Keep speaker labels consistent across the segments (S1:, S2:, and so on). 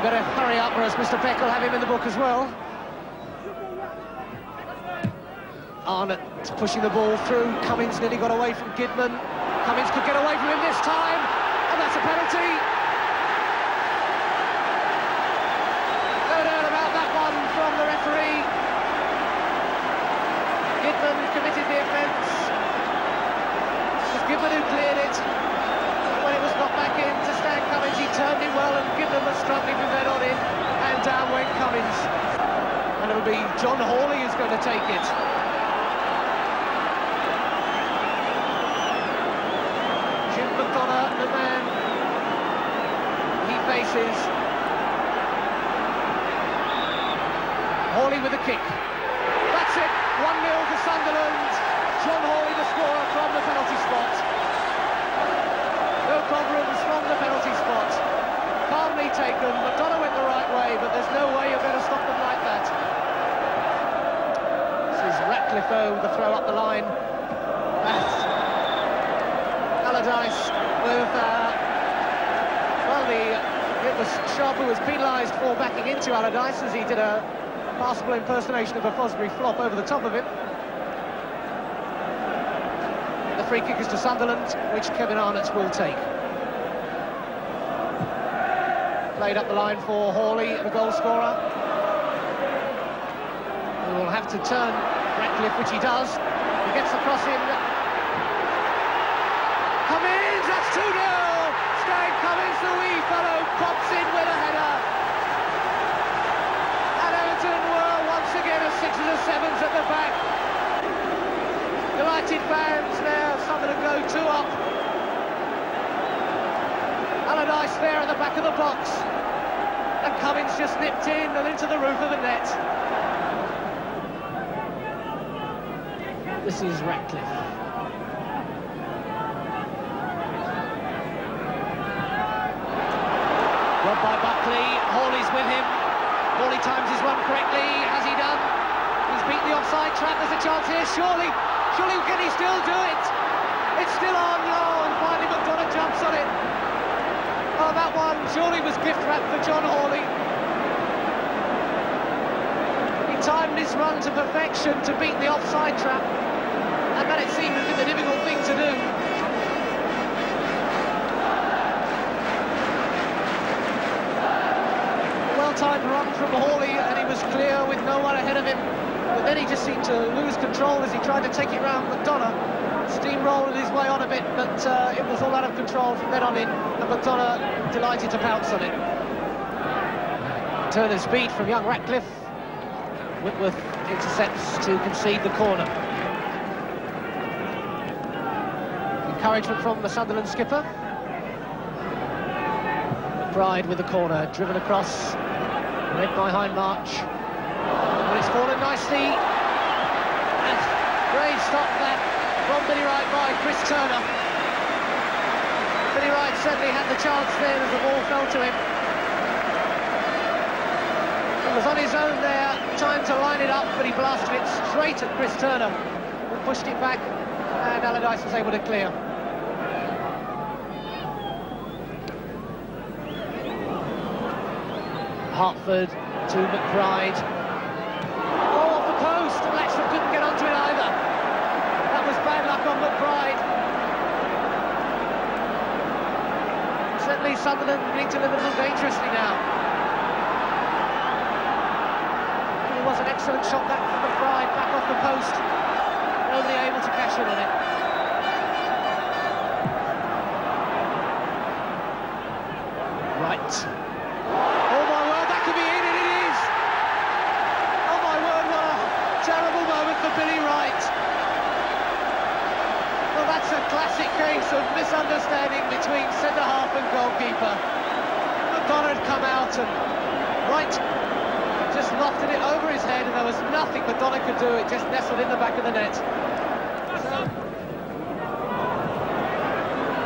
S1: better hurry up, or else Mr. Beck will have him in the book as well. Arnott pushing the ball through. Cummins nearly got away from Gidman. Cummins could get away from him this time, and that's a penalty. No doubt about that one from the referee. Gidman committed the offence. It was Gidman who cleared it. When it was knocked back in to Stan Cummins, he turned it well, and Gidman was struggling from there on in, and down went Cummins. And it'll be John Hawley who's going to take it. The man he faces. Hawley with a kick. That's it, 1-0 for Sunderland. John Hawley the scorer from the penalty spot. No problems from the penalty spot. Calmly taken. McDonough went the right way, but there's no way you're going to stop them like that. This is Ratcliffe with the throw up the line. Allardyce with, well, it was Sharp who was penalised for backing into Allardyce as he did a passable impersonation of a Fosbury flop over the top of him. The free kick is to Sunderland, which Kevin Arnott will take. Played up the line for Hawley, the goal scorer. He will have to turn Ratcliffe, which he does. He gets the cross in. Cummins, that's 2-0! Stan Cummins, the wee fellow, pops in with a header. And Everton were once again a 6s and 7s at the back. Delighted fans there, Sunderland go 2 up. Allardyce there at the back of the box. And Cummins just nipped in and into the roof of the net. This is Ratcliffe. Well by Buckley, Hawley's with him. Hawley times his run correctly, has he done? He's beat the offside trap, there's a chance here, surely can he still do it? It's still on, and finally McDonough jumps on it. Oh, that one surely was gift wrapped for John Hawley. He timed his run to perfection to beat the offside trap, and then it seemed to be the difficult thing to do. Well-timed run from Hawley, and he was clear with no one ahead of him. But then he just seemed to lose control as he tried to take it round McDonough. Steamrolled his way on a bit, but it was all out of control from then on in, and McDonough delighted to pounce on it. Turn of speed from young Ratcliffe. Whitworth intercepts to concede the corner. Encouragement from the Sunderland skipper. McBride with the corner, driven across, led by Hindmarch. But it's fallen nicely. And great stop that from Billy Wright by Chris Turner. Billy Wright certainly had the chance then as the ball fell to him. He was on his own there, trying to line it up, but he blasted it straight at Chris Turner, who pushed it back, and Allardyce was able to clear. Hartford to McBride. Oh, off the post, and Latchford couldn't get onto it either. That was bad luck on McBride. Certainly Sunderland beginning to live a little dangerously now. It was an excellent shot that from McBride, back off the post. Nobody able to cash in on it. Right. Billy Wright. Well, that's a classic case of misunderstanding between centre-half and goalkeeper. McDonough had come out and Wright just lofted it over his head, and there was nothing McDonough could do. It just nestled in the back of the net.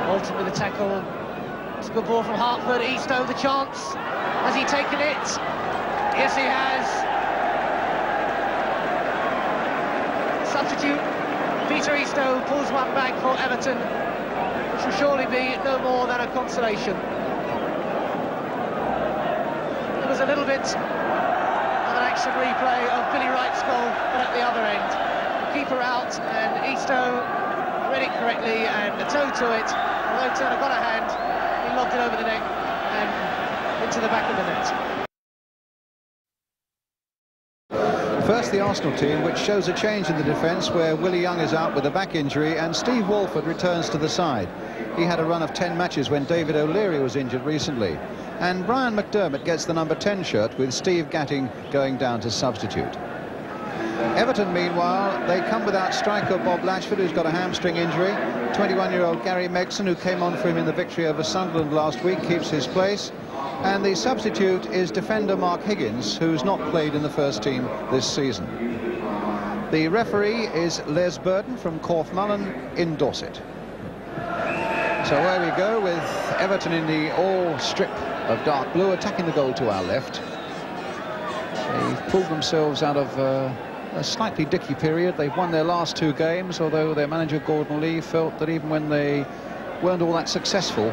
S1: Walton with the tackle. It's a good ball from Hartford. Eastoe the chance. Has he taken it? Yes, he has. Substitute Peter Eastoe pulls one back for Everton, which will surely be no more than a consolation. was a little bit of an action replay of Billy Wright's goal, but at the other end. The keeper out, and Eastoe read it correctly, and a toe to it. Although Turner got a hand, he lobbed it over the net and into the back of the net.
S2: First, the Arsenal team, which shows a change in the defence, where Willie Young is out with a back injury and Steve Walford returns to the side. He had a run of 10 matches when David O'Leary was injured recently. And Brian McDermott gets the number 10 shirt, with Steve Gatting going down to substitute. Everton, meanwhile, they come without striker Bob Latchford, who's got a hamstring injury. 21-year-old Gary Megson, who came on for him in the victory over Sunderland last week, keeps his place. And the substitute is defender Mark Higgins, who's not played in the first team this season. The referee is Les Burton from Corfmullen in Dorset. So away we go with Everton in the all strip of dark blue, attacking the goal to our left. They've pulled themselves out of a slightly dicky period. They've won their last 2 games, although their manager Gordon Lee felt that even when they weren't all that successful,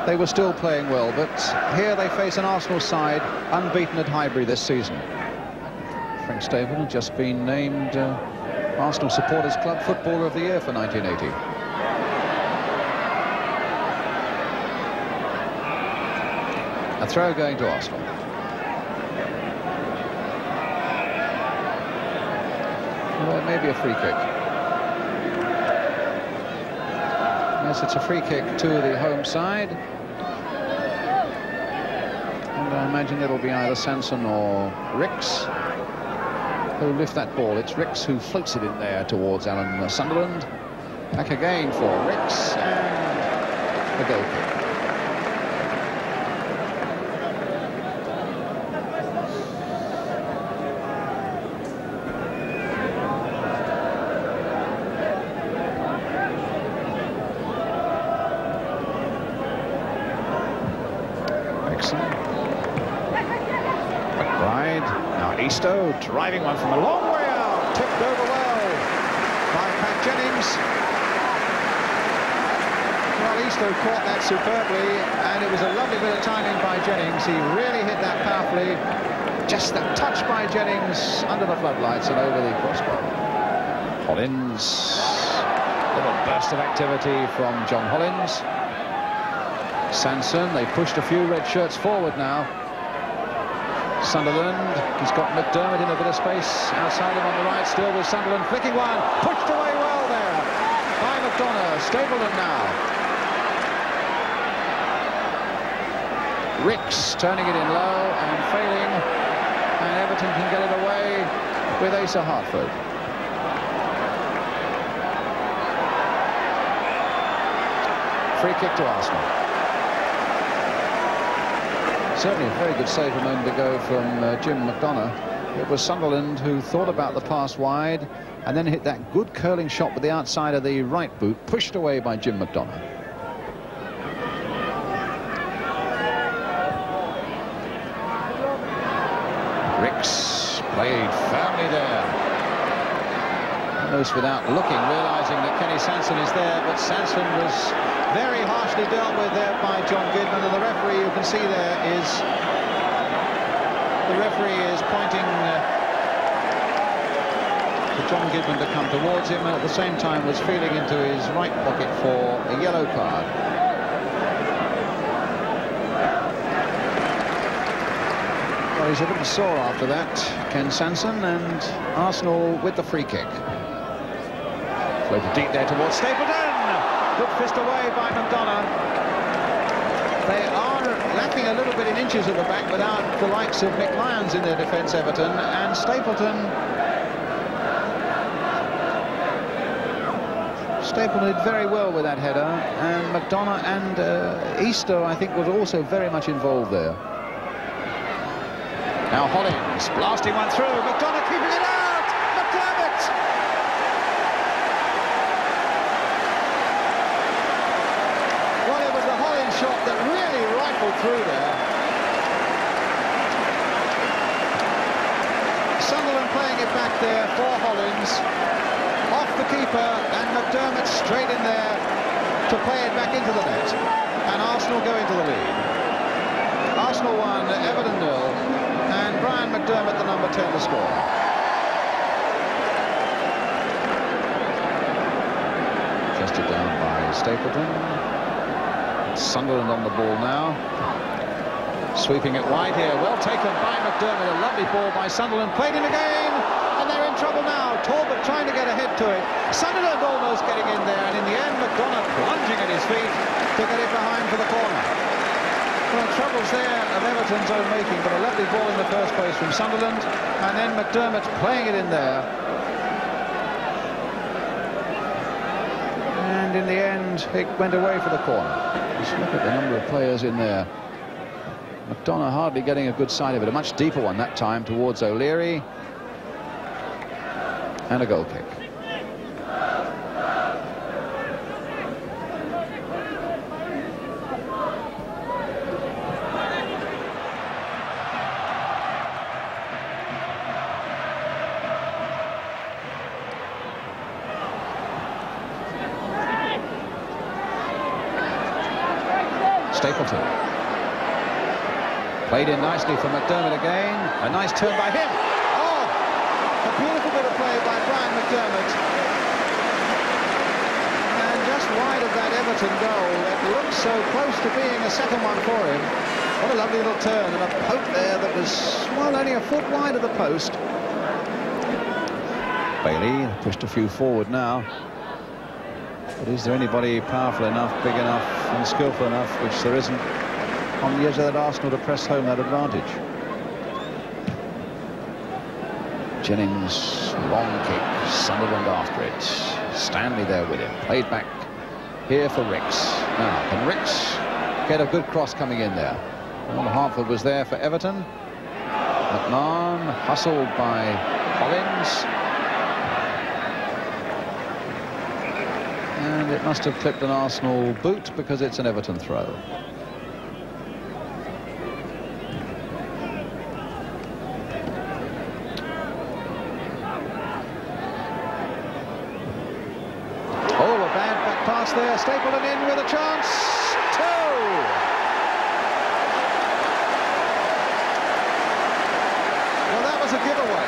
S2: they were still playing well. But here they face an Arsenal side unbeaten at Highbury this season. Frank Stapleton had just been named Arsenal Supporters Club Footballer of the Year for 1980. A throw going to Arsenal. Well, maybe a free kick. Yes, it's a free kick to the home side. And I imagine it'll be either Sanson or Ricks who lift that ball. It's Ricks who floats it in there towards Alan Sunderland. Back again for Ricks, and a goal kick. Eastoe driving one from a long way out, tipped over well by Pat Jennings. Well, Eastoe caught that superbly, and it was a lovely bit of timing by Jennings. He really hit that powerfully. Just that touch by Jennings under the floodlights and over the crossbar. Hollins, little burst of activity from John Hollins. Sanson, they pushed a few red shirts forward now. Sunderland, he's got McDermott in a bit of space outside him on the right, still with Sunderland flicking one, pushed away well there by McDonough. Stapleton now. Ricks turning it in low and failing, and Everton can get it away with Asa Hartford. Free kick to Arsenal. Certainly a very good save a moment ago from Jim McDonough. It was Sunderland who thought about the pass wide and then hit that good curling shot with the outside of the right boot, pushed away by Jim McDonough. Ricks played firmly there. Almost without looking, realising that Kenny Sanson is there, but Sanson was very harshly dealt with there by John Goodman, and the referee, you can see there, is pointing for John Goodman to come towards him, and at the same time was feeling into his right pocket for a yellow card. Well, he's a little sore after that, Ken Sanson, and Arsenal with the free kick. Floated deep there towards Stapleton. Good fist away by McDonough. They are lacking a little bit in inches at the back without the likes of Mick Lyons in their defence, Everton, and Stapleton did very well with that header, and McDonough and Eastoe, I think, was also very much involved there. Now Hollins blasting one through, McDonough keeping it out, McDermott! Well, it was the Hollins shot that really rifled through there. Sunderland playing it back there for Hollins. Off the keeper, and McDermott straight in there to play it back into the net. And Arsenal go into the lead. Arsenal 1, Everton 0, and Brian McDermott, the number 10, to score. Chested down by Stapleton. Sunderland on the ball now. Sweeping it wide here. Well taken by McDermott. A lovely ball by Sunderland. Played in again. And they're in trouble now. Talbot trying to get ahead to it. Sunderland almost getting in there. And in the end, McDonough plunging at his feet to get it behind for the corner. Well, troubles there of Everton's own making. But a lovely ball in the first place from Sunderland. And then McDermott playing it in there. And in the end, it went away for the corner. Just look at the number of players in there. McDonough hardly getting a good sight of it. A much deeper one that time towards O'Leary. And a goal kick. Stapleton. Played in nicely for McDermott again. A nice turn by him. Oh, a beautiful bit of play by Brian McDermott. And just wide of that Everton goal, it looks so close to being a second one for him. What a lovely little turn and a poke there that was, well, only a foot wide of the post. Bailey pushed a few forward now. But is there anybody powerful enough, big enough and skillful enough, which there isn't, on the edge of that Arsenal to press home that advantage? Jennings, long kick, Sunderland after it. Stanley there with him, played back here for Ricks. Now, can Ricks get a good cross coming in there? Well, Hartford was there for Everton. McMahon, hustled by Collins. And it must have clipped an Arsenal boot because it's an Everton throw. Oh, a bad back pass there. Stapleton in with a chance. 2! Well, that was a giveaway.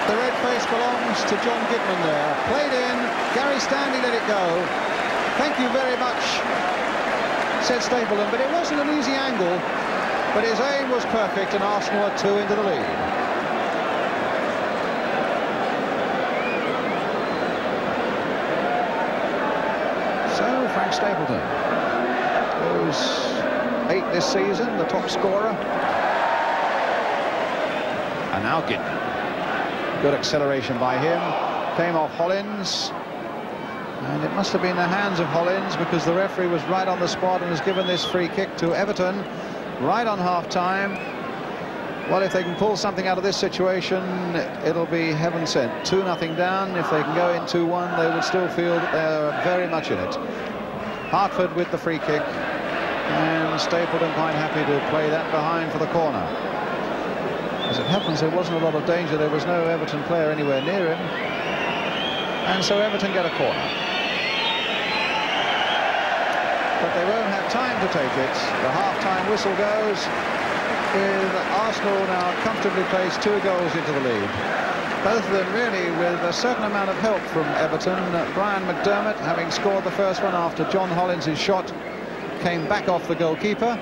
S2: The red face belongs to John Goodman there. Played in. Gary Stanley let it go. Thank you very much, said Stapleton. But it wasn't an easy angle. But his aim was perfect, and Arsenal are 2 into the lead. So Frank Stapleton goes 8 this season, the top scorer. And now Goodman. Good acceleration by him. Came off Hollins. And it must have been the hands of Hollins because the referee was right on the spot and has given this free kick to Everton right on half-time. Well, if they can pull something out of this situation, it'll be heaven sent. 2-0 down. If they can go in 2-1, they would still feel that they're very much in it. Hartford with the free kick. And Stapleton quite happy to play that behind for the corner. As it happens, there wasn't a lot of danger. There was no Everton player anywhere near him. And so Everton get a corner. But they won't have time to take it. The half-time whistle goes with Arsenal now comfortably placed 2 goals into the lead. Both of them really with a certain amount of help from Everton. Brian McDermott, having scored the first one after John Hollins' shot, came back off the goalkeeper.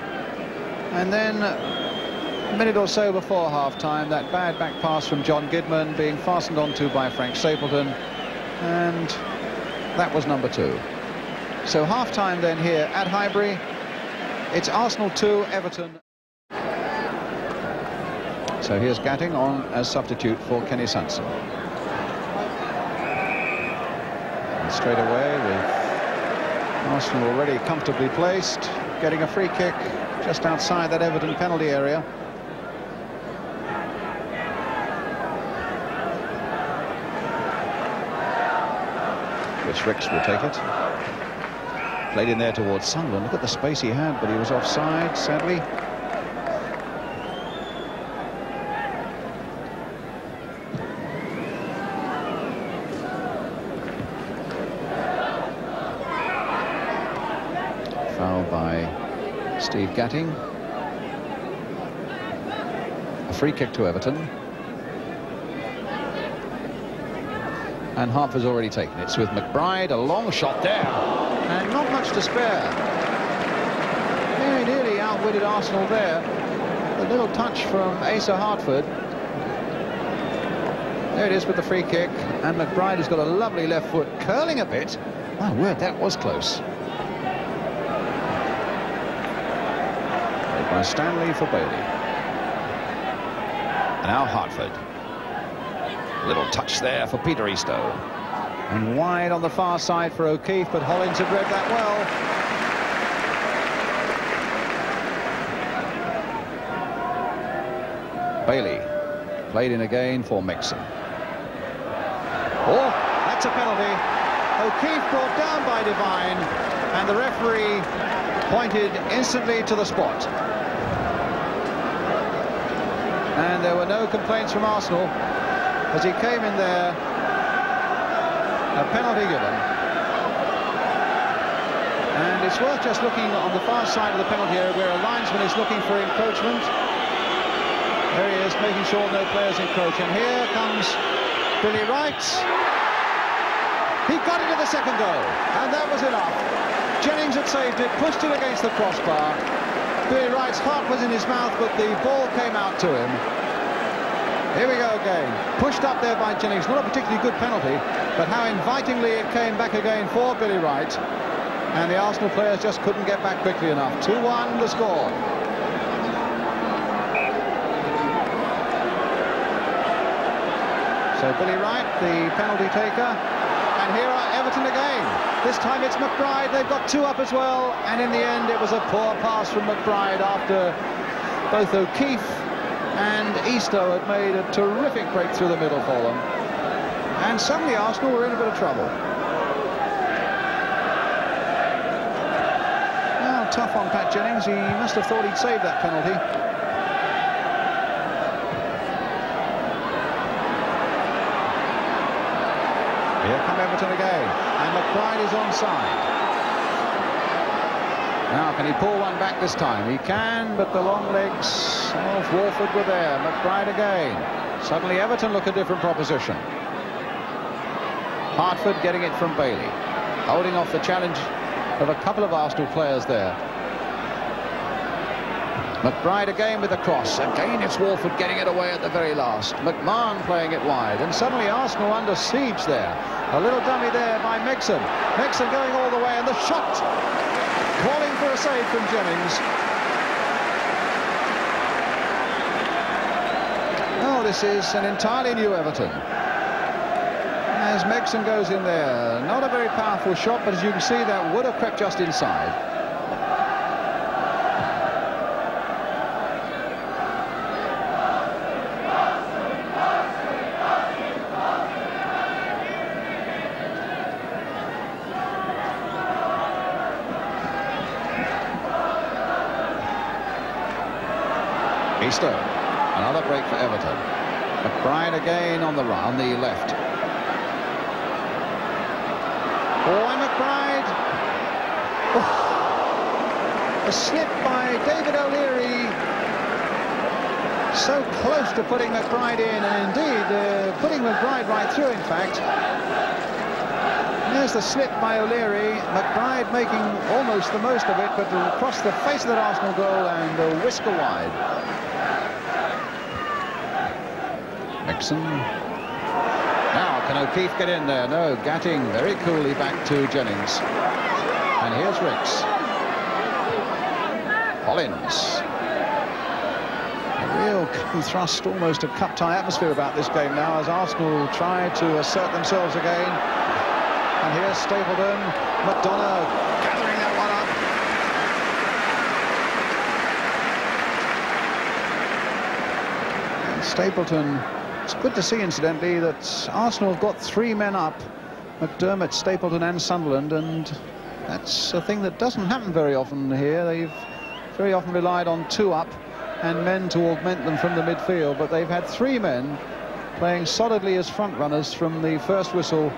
S2: And then a minute or so before half-time, that bad back pass from John Goodman being fastened onto by Frank Stapleton, and that was number 2. So half-time then here at Highbury. It's Arsenal 2, Everton. So here's Gatting on as substitute for Kenny Sansom. And straight away with Arsenal already comfortably placed, getting a free kick just outside that Everton penalty area. Ricks will take it. Played in there towards Sunderland. Look at the space he had, but he was offside, sadly. by Steve Gatting. A free kick to Everton. And Hartford's already taken it. It's with McBride, a long shot there. And not much to spare. Very nearly outwitted Arsenal there. A little touch from Asa Hartford. There it is with the free kick, and McBride has got a lovely left foot, curling a bit. My word, that was close. Played by Stanley for Bailey. And now Hartford. Little touch there for Peter Eastoe. And wide on the far side for O'Keefe, but Hollins had read that well. Bailey played in again for Mixon. Oh, that's a penalty. O'Keefe brought down by Devine, and the referee pointed instantly to the spot. And there were no complaints from Arsenal as he came in there. A penalty given. And it's worth just looking on the far side of the penalty area where a linesman is looking for encroachment. There he is, making sure no players encroach. And here comes Billy Wright. He got it at the second goal, and that was enough. Jennings had saved it, pushed it against the crossbar. Billy Wright's heart was in his mouth, but the ball came out to him. Here we go again. Pushed up there by Jennings. Not a particularly good penalty, but how invitingly it came back again for Billy Wright. And the Arsenal players just couldn't get back quickly enough. 2-1 the score. So Billy Wright, the penalty taker. And here are Everton again. This time it's McBride. They've got 2 up as well. And in the end, it was a poor pass from McBride after both O'Keefe and Eastoe had made a terrific break through the middle for them. And suddenly Arsenal were in a bit of trouble. Well, tough on Pat Jennings. He must have thought he'd saved that penalty. Here come Everton again, and McBride is onside. Now, can he pull one back this time? He can, but the long legs of Walford were there. McBride again. Suddenly Everton look a different proposition. Hartford getting it from Bailey, holding off the challenge of a couple of Arsenal players there. McBride again with the cross. Again it's Walford getting it away at the very last. McMahon playing it wide, and suddenly Arsenal under siege there. A little dummy there by Mixon. Mixon going all the way, and the shot calling for a save from Jennings. Oh, this is an entirely new Everton. As Mixon goes in there, not a very powerful shot, but as you can see, that would have crept just inside. Eastoe, another break for Everton. McBride again on the left. Boy, McBride. Oh, a slip by David O'Leary. So close to putting McBride in, and indeed putting McBride right through, in fact. There's the slip by O'Leary. McBride making almost the most of it, but across the face of that Arsenal goal and a whisker wide. Mixon. Now, can O'Keefe get in there? No, Gatting very coolly back to Jennings. And here's Ricks. Hollins. A real thrust, almost a cup-tie atmosphere about this game now as Arsenal try to assert themselves again. And here's Stapleton. McDonough gathering that one up. And Stapleton. It's good to see, incidentally, that Arsenal have got 3 men up, McDermott, Stapleton and Sunderland, and that's a thing that doesn't happen very often here. They've very often relied on 2 up and men to augment them from the midfield, but they've had 3 men playing solidly as front runners from the first whistle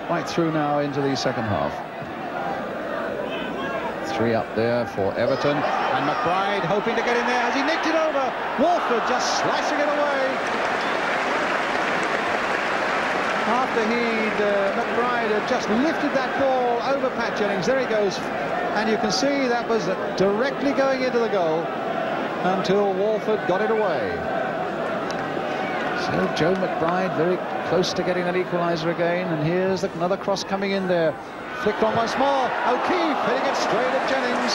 S2: right through now into the second half. 3 up there for Everton, and McBride hoping to get in there as he nicked it over. Wolford just slicing it away. After McBride had just lifted that ball over Pat Jennings, there he goes, and you can see that was directly going into the goal until Wolford got it away. So Joe McBride very close to getting an equaliser again, and here's another cross coming in there. Flicked on once more. O'Keefe hitting it straight at Jennings.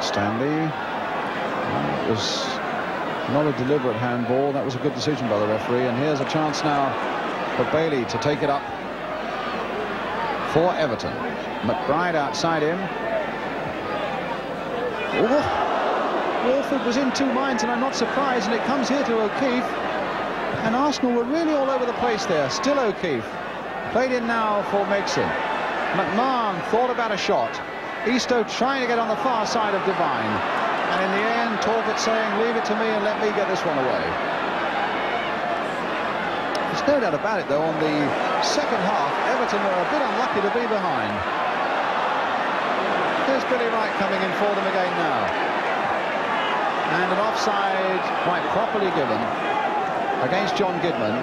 S2: Stanley. It was not a deliberate handball. That was a good decision by the referee. And here's a chance now for Bailey to take it up for Everton. McBride outside him. Wolford was in 2 minds, and I'm not surprised, and it comes here to O'Keefe, and Arsenal were really all over the place there. Still O'Keefe played in now for Megson. McMahon thought about a shot. Eastoe trying to get on the far side of Devine, and in the end Talbot saying, leave it to me and let me get this one away. There's no doubt about it though, on the second half Everton were a bit unlucky to be behind. There's Billy Wright coming in for them again now. And an offside quite properly given against John Gidman.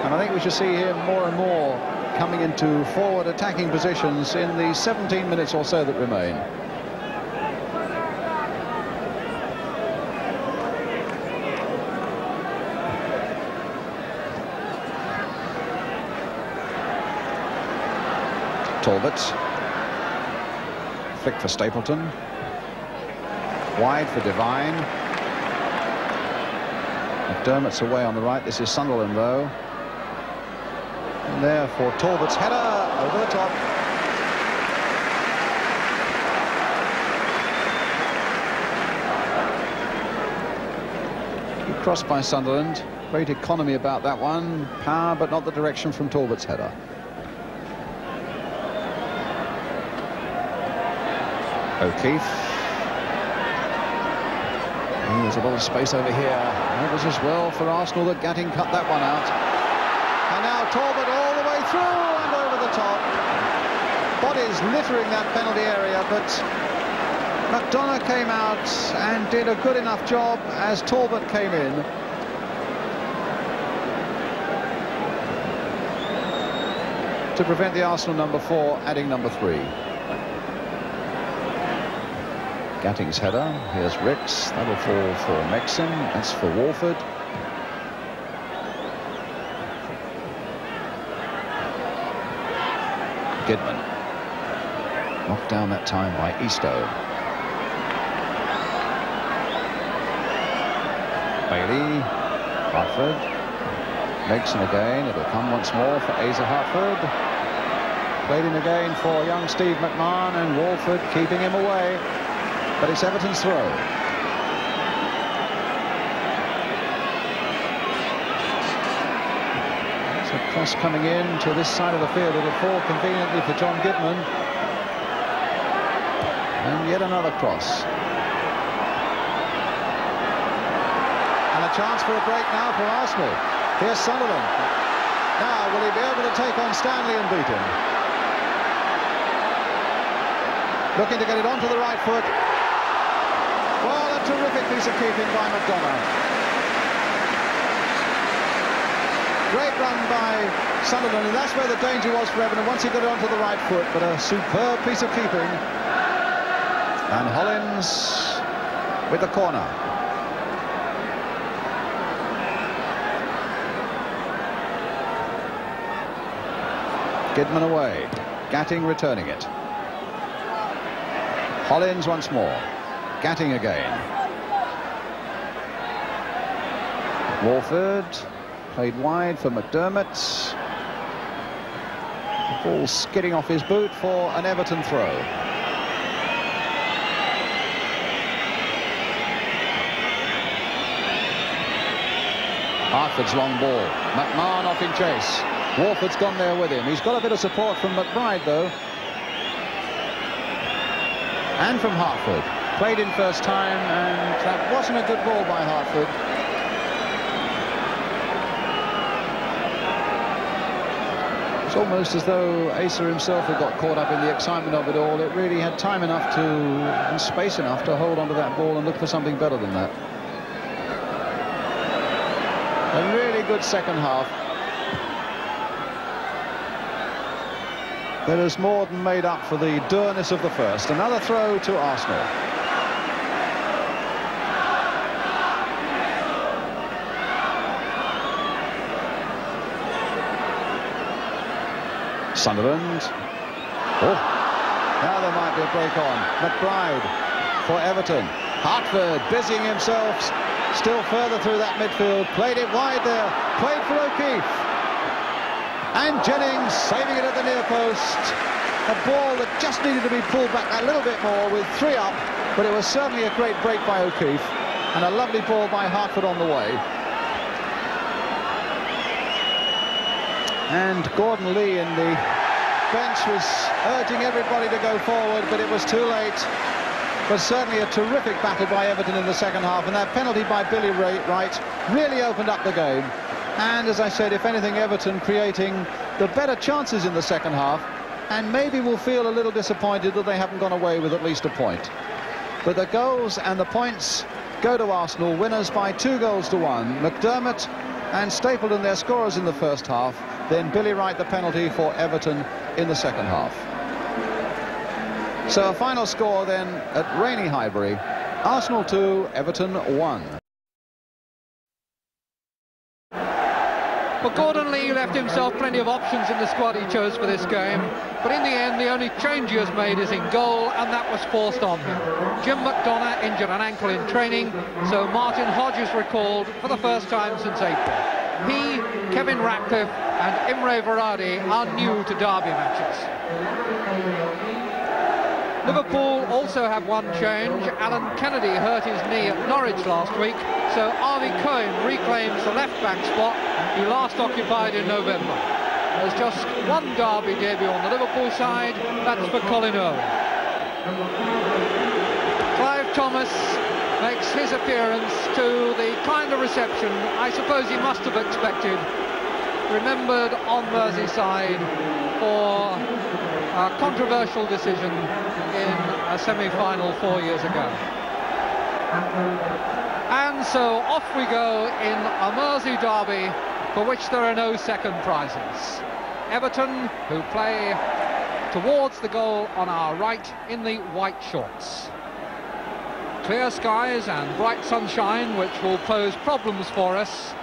S2: And I think we should see him more and more coming into forward attacking positions in the 17 minutes or so that remain. Talbot. Flick for Stapleton. Wide for Devine. McDermott's away on the right. This is Sunderland though. And there for Talbot's header over the top. Good cross by Sunderland. Great economy about that one. Power but not the direction from Talbot's header. O'Keefe. There's a lot of space over here. It was as well for Arsenal that Gatting cut that one out. And now Talbot all the way through and over the top. Bodies littering that penalty area, but McDonough came out and did a good enough job as Talbot came in. To prevent the Arsenal number 4 adding number 3. Gatting's header. Here's Ricks. That'll fall for Megson. That's for Wolford. Gidman. Knocked down that time by Eastoe. Bailey. Hartford. Megson again. It'll come once more for Asa Hartford. Played in again for young Steve McMahon, and Wolford keeping him away. But it's Everton's throw. There's a cross coming in to this side of the field. It'll fall conveniently for John Gidman. And yet another cross. And a chance for a break now for Arsenal. Here's Sunderland. Now, will he be able to take on Stanley and beat him? Looking to get it onto the right foot. Well, a terrific piece of keeping by McDonough. Great run by Sunderland, and that's where the danger was for Everton once he got it onto the right foot, but a superb piece of keeping. And Hollins with the corner. Gidman away. Gatting returning it. Hollins once more. Gatting again. Wolford played wide for McDermott. The ball skidding off his boot for an Everton throw. Hartford's long ball. McMahon off in chase. Wolford's gone there with him. He's got a bit of support from McBride though. And from Hartford. Played in first time, and that wasn't a good ball by Hartford. It's almost as though Asa himself had got caught up in the excitement of it all. It really had time enough and space enough to hold onto that ball and look for something better than that. A really good second half. That has more than made up for the dourness of the first. Another throw to Arsenal. Sunderland. Oh, now there might be a break on. McBride for Everton. Hartford busying himself still further through that midfield. Played it wide there. Played for O'Keefe. And Jennings saving it at the near post. A ball that just needed to be pulled back a little bit more with 3 up. But it was certainly a great break by O'Keefe. And a lovely ball by Hartford on the way. And Gordon Lee in the bench was urging everybody to go forward, but it was too late. But certainly a terrific battle by Everton in the second half, and that penalty by Billy Wright really opened up the game. And as I said, if anything, Everton creating the better chances in the second half, and maybe will feel a little disappointed that they haven't gone away with at least a point. But the goals and the points go to Arsenal, winners by 2-1. McDermott and Stapleton their scorers in the first half, then Billy Wright the penalty for Everton in the second half. So a final score then at Rainey Highbury, Arsenal 2, Everton 1.
S3: Well, Gordon Lee left himself plenty of options in the squad he chose for this game, but in the end the only change he has made is in goal, and that was forced on him. Jim McDonough injured an ankle in training, so Martin Hodge is recalled for the first time since April. He, Kevin Ratcliffe and Imre Varadi are new to derby matches. Liverpool also have one change. Alan Kennedy hurt his knee at Norwich last week, so Harvey Cohen reclaims the left-back spot he last occupied in November. There's just one derby debut on the Liverpool side, that's for Colin Irwin. Clive Thomas makes his appearance to the kind of reception I suppose he must have expected. Remembered on Merseyside for a controversial decision in a semi-final 4 years ago. And so off we go in a Mersey derby for which there are no second prizes. Everton, who play towards the goal on our right in the white shorts. Clear skies and bright sunshine, which will pose problems for us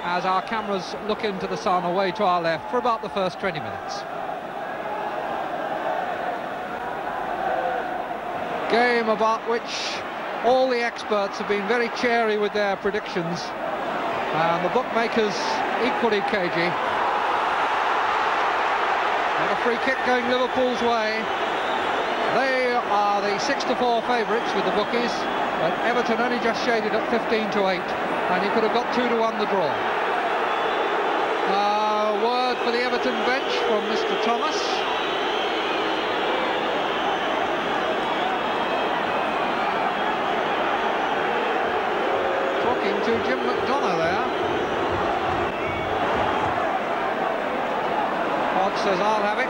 S3: as our cameras look into the sun away to our left for about the first 20 minutes. Game about which all the experts have been very chary with their predictions, and the bookmakers equally cagey. And a free kick going Liverpool's way. They are the 6-4 favourites with the bookies, but Everton only just shaded at 15-8, and he could have got 2-1 the draw. A word for the Everton bench from Mr. Thomas. Talking to Jim McDonough there. Hodge says, I'll have it.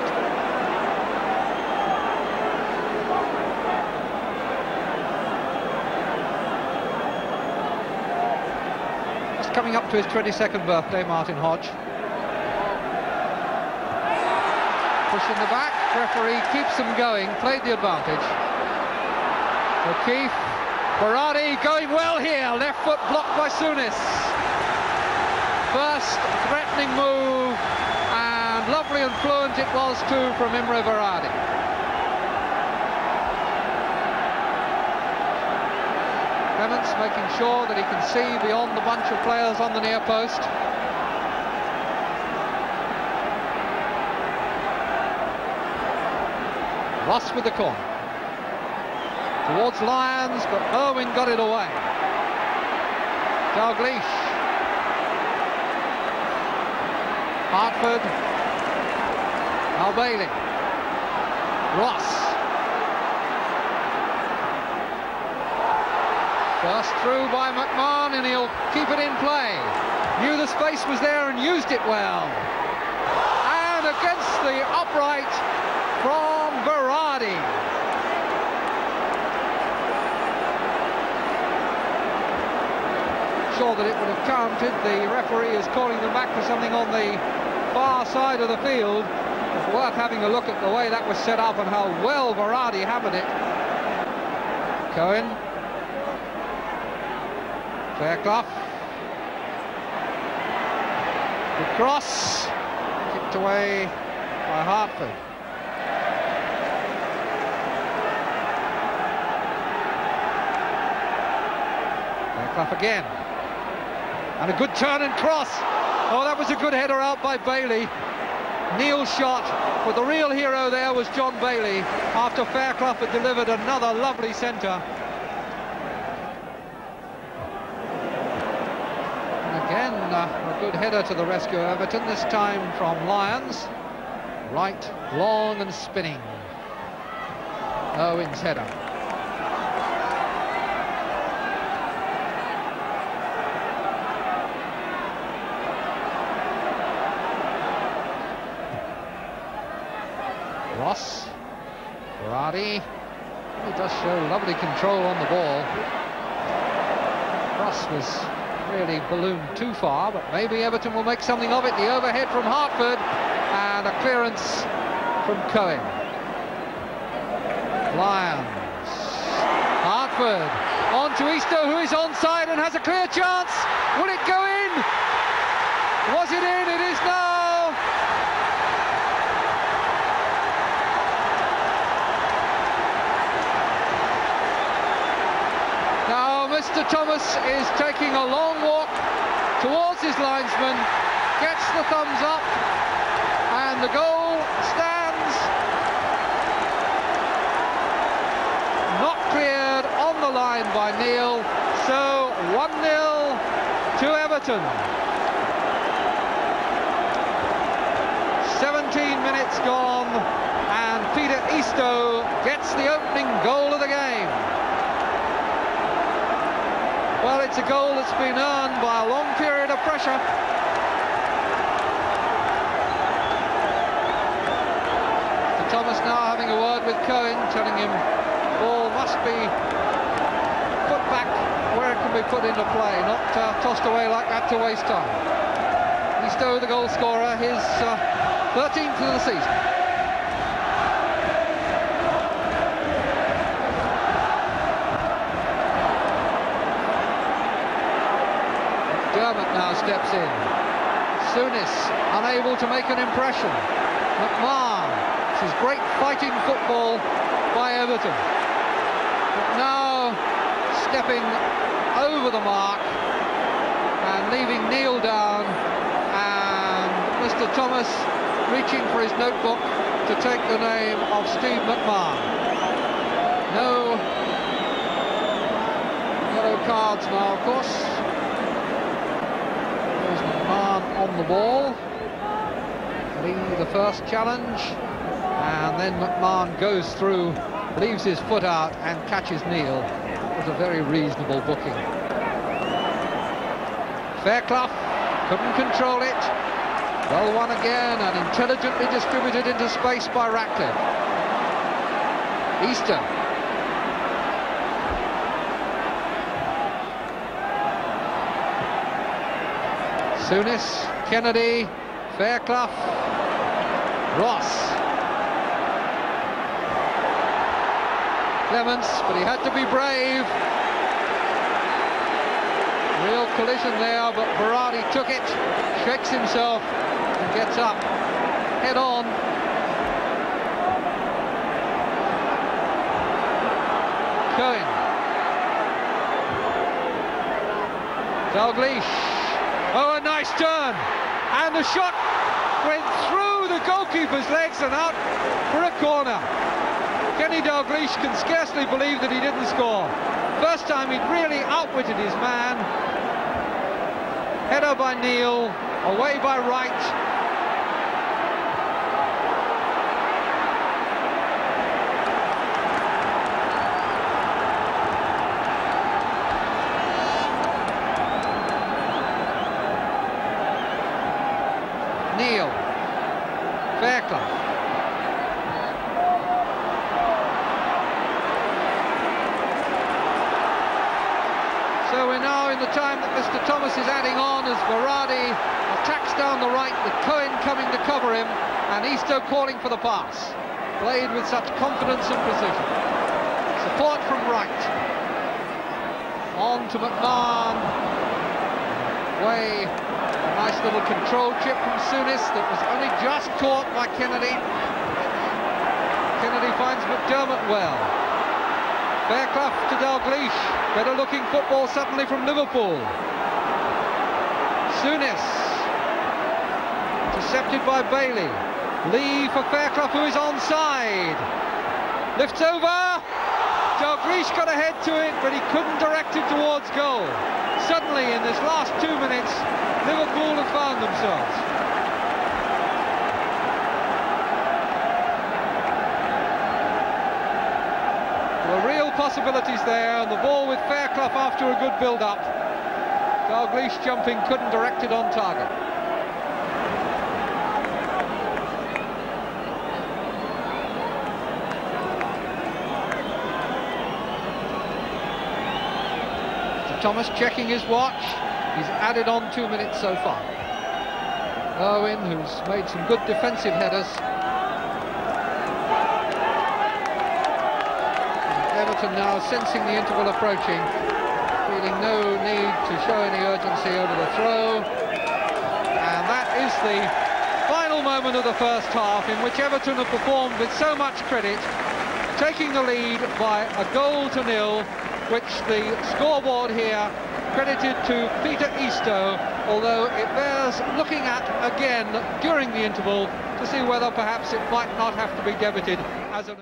S3: Coming up to his 22nd birthday, Martin Hodge. Push in the back, referee keeps them going, played the advantage. O'Keefe, Berardi going well here, left foot blocked by Souness. First threatening move, and lovely and fluent it was too from Imre Berardi. Clements making sure that he can see beyond the bunch of players on the near post. Ross with the corner. Towards Lyons, but Irwin got it away. Dalglish. Hartford. Al Bailey. Ross. Burst through by McMahon, and he'll keep it in play. Knew the space was there and used it well. And against the upright from Berardi. Sure that it would have counted. The referee is calling them back for something on the far side of the field. It's worth having a look at the way that was set up and how well Berardi hammered it. Cohen. Fairclough. Good cross. Kicked away by Hartford. Fairclough again. And a good turn and cross. Oh, that was a good header out by Bailey. Neil's shot, but the real hero there was John Bailey after Fairclough had delivered another lovely centre. And again, a good header to the rescue of Everton, this time from Lyons. Right, long and spinning. Owen's header. Ross, Berardi, he does show lovely control on the ball. Ross was really ballooned too far, but maybe Everton will make something of it. The overhead from Hartford, and a clearance from Cohen. Lyons, Hartford, on to Easter, who is onside and has a clear chance. Will it go in? Was it in? It is now. Mr. Thomas is taking a long walk towards his linesman, gets the thumbs up, and the goal stands. Not cleared on the line by Neil, so 1-0 to Everton. 17 minutes gone, and Peter Eastoe gets the opening goal of the game. Well, it's a goal that's been earned by a long period of pressure. Mr. Thomas now having a word with Cohen, telling him ball must be put back where it can be put into play, not tossed away like that to waste time. Eastoe, the goal scorer, his 13th of the season. Now steps in. Souness unable to make an impression. McMahon. This is great fighting football by Everton. But now stepping over the mark and leaving Neil down, and Mr. Thomas reaching for his notebook to take the name of Steve McMahon. No yellow cards now, of course. On the ball, Lee the first challenge, and then McMahon goes through, leaves his foot out and catches Neil. It was a very reasonable booking. Fairclough couldn't control it. Well won again and intelligently distributed into space by Ratcliffe. Easter. Souness, Kennedy, Fairclough, Ross. Clements, but he had to be brave. Real collision there, but Berardi took it, shakes himself and gets up, head on. Cohen. Dalglish. Oh, a nice turn, and the shot went through the goalkeeper's legs and out for a corner. Kenny Dalglish can scarcely believe that he didn't score. First time he'd really outwitted his man. Header by Neil, away by Wright. So we're now in the time that Mr. Thomas is adding on as Varady attacks down the right with Cohen coming to cover him and Easto calling for the pass. Played with such confidence and precision. Support from right. On to McMahon. Way. A nice little control chip from Souness that was only just caught by Kennedy. Kennedy finds McDermott well. Fairclough to Dalglish. Better looking football suddenly from Liverpool. Souness. Intercepted by Bailey. Lee for Fairclough, who is onside. Lifts over. Dalglish got ahead to it, but he couldn't direct it towards goal. Suddenly, in this last 2 minutes, Liverpool have found themselves. There were real possibilities there, and the ball with Fairclough after a good build-up. Dalglish jumping, couldn't direct it on target. Thomas checking his watch. He's added on 2 minutes so far. Owen, who's made some good defensive headers. Everton now sensing the interval approaching, feeling no need to show any urgency over the throw. And that is the final moment of the first half, in which Everton have performed with so much credit, taking the lead by 1-0, which the scoreboard here credited to Peter Easto, although it bears looking at again during the interval to see whether perhaps it might not have to be debited as an...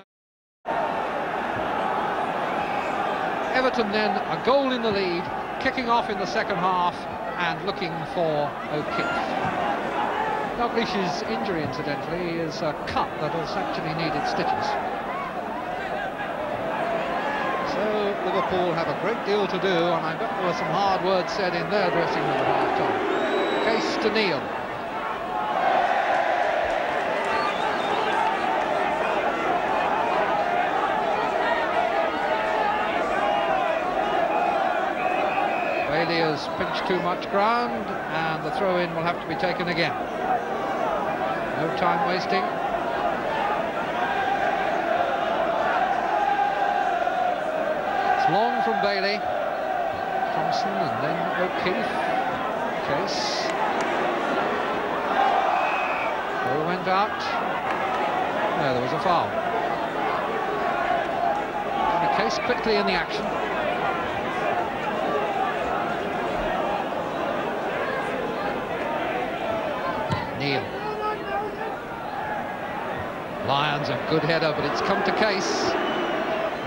S3: Everton then a goal in the lead, kicking off in the second half and looking for O'Keefe. Dalglish's injury, incidentally, is a cut that has actually needed stitches. So Liverpool have a great deal to do, and I bet there were some hard words said in their dressing room at half-time. Case to Neil. Bailey has pinched too much ground, and the throw-in will have to be taken again. No time wasting. Long from Bailey, Thompson, and then O'Keefe. Case. Ball went out. No, there was a foul. And Case quickly in the action. Neil. Lyons, a good header, but it's come to Case.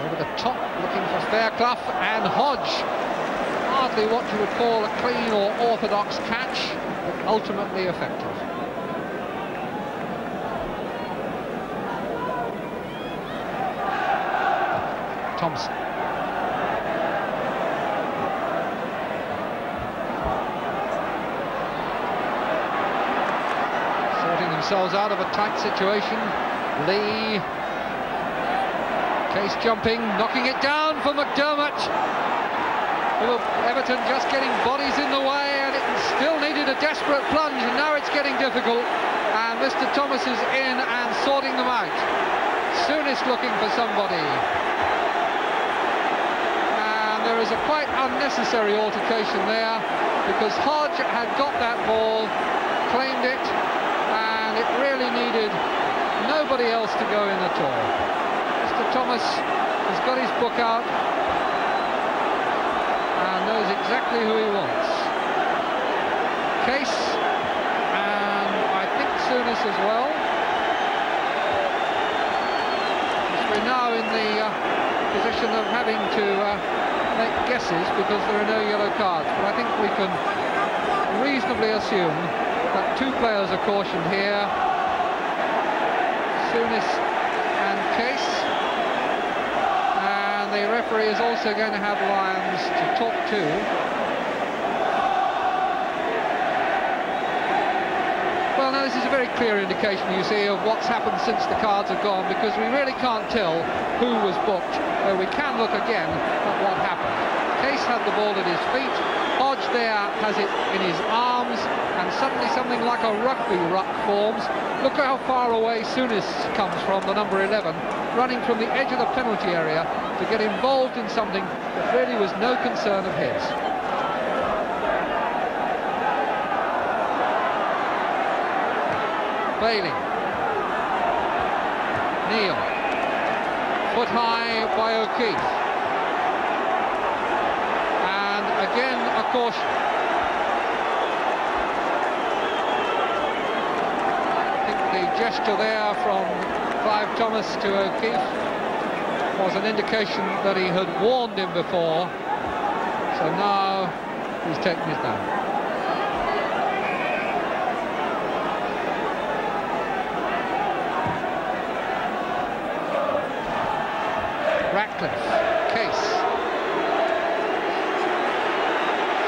S3: Over the top, looking for Fairclough, and Hodge. Hardly what you would call a clean or orthodox catch, but ultimately effective. Thompson. Sorting themselves out of a tight situation. Lee. Case jumping, knocking it down for McDermott. Everton just getting bodies in the way, and it still needed a desperate plunge, and now it's getting difficult. And Mr. Thomas is in and sorting them out. Souness looking for somebody. And there is a quite unnecessary altercation there, because Hodge had got that ball, claimed it, and it really needed nobody else to go in at all. Thomas has got his book out and knows exactly who he wants. Case, and I think Souness as well. We're now in the position of having to make guesses because there are no yellow cards, but I think we can reasonably assume that two players are cautioned here, Souness and Case. The referee is also going to have Lyons to talk to. Well, now this is a very clear indication, you see, of what's happened since the cards have gone, because we really can't tell who was booked, though we can look again at what happened. Case had the ball at his feet. Hodge there has it in his arms, and suddenly something like a rugby ruck forms. Look how far away Souness comes from, the number 11, running from the edge of the penalty area to get involved in something that really was no concern of his. Bailey. Neal. Foot high by O'Keefe. And again a caution. I think the gesture there from Clive Thomas to O'Keefe was an indication that he had warned him before. So now he's taken his down. Case.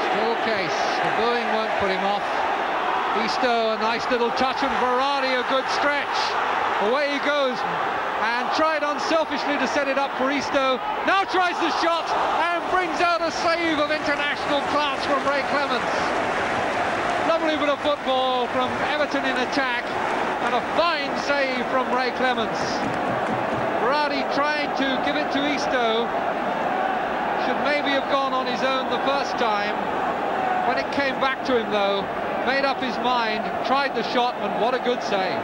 S3: Still Case. The booing won't put him off. Eastoe, a nice little touch, and Verratti, a good stretch. Away he goes, and tried unselfishly to set it up for Eastoe. Now tries the shot, and brings out a save of international class from Ray Clemence. Lovely bit of football from Everton in attack, and a fine save from Ray Clemence. Verratti trying to give it to Eastoe. Should maybe have gone on his own the first time. When it came back to him, though, made up his mind, tried the shot, and what a good save.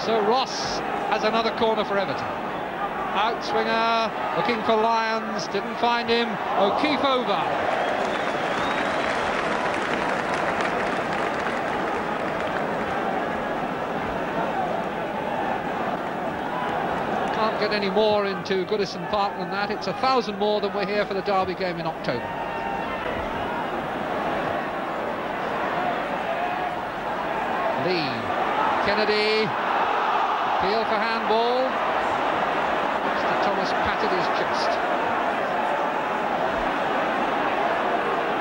S3: So Ross has another corner for Everton. Outswinger, looking for Lyons, didn't find him. O'Keefe over. Get any more into Goodison Park than that. It's 1,000 more than we're here for the Derby game in October. Lee, Kennedy, appeal for handball. Mr. Thomas patted his chest.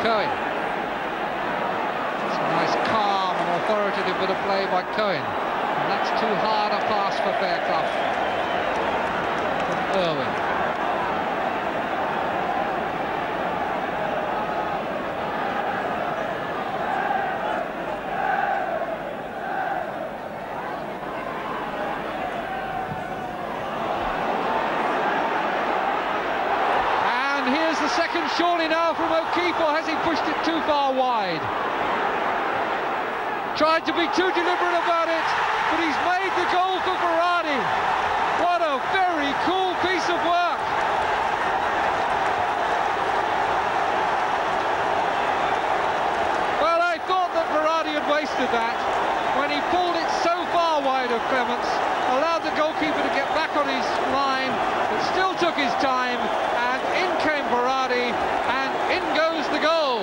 S3: Cohen. It's a nice, calm and authoritative bit of play by Cohen. And that's too hard a pass for Fairclough. Irwin. And here's the second surely now from O'Keefe, or has he pushed it too far wide? Tried to be too deliberate about it, but he's made the goal for Verratti. What a very cool piece of work. Well, I thought that Verratti had wasted that when he pulled it so far wide of Clements, allowed the goalkeeper to get back on his line, but still took his time, and in came Verratti, and in goes the goal.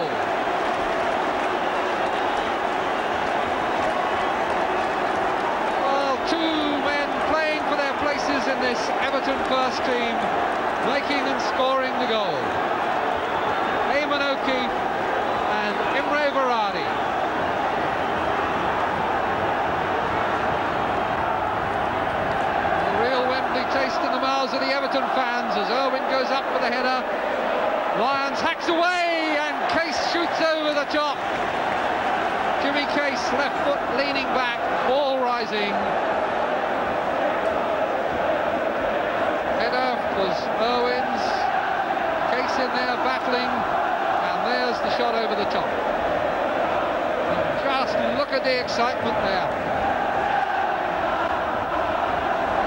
S3: Well, two men playing for their places in this Everton first team, making and scoring the goal. Eamon O'Keefe and Imre Verratti. A real Wembley taste in the mouths of the Everton fans as Irwin goes up for the header. Lyons hacks away and Case shoots over the top. Jimmy Case, left foot leaning back, ball rising. Header was Irwin's. Case in there battling, and there's the shot over the top. And just look at the excitement there.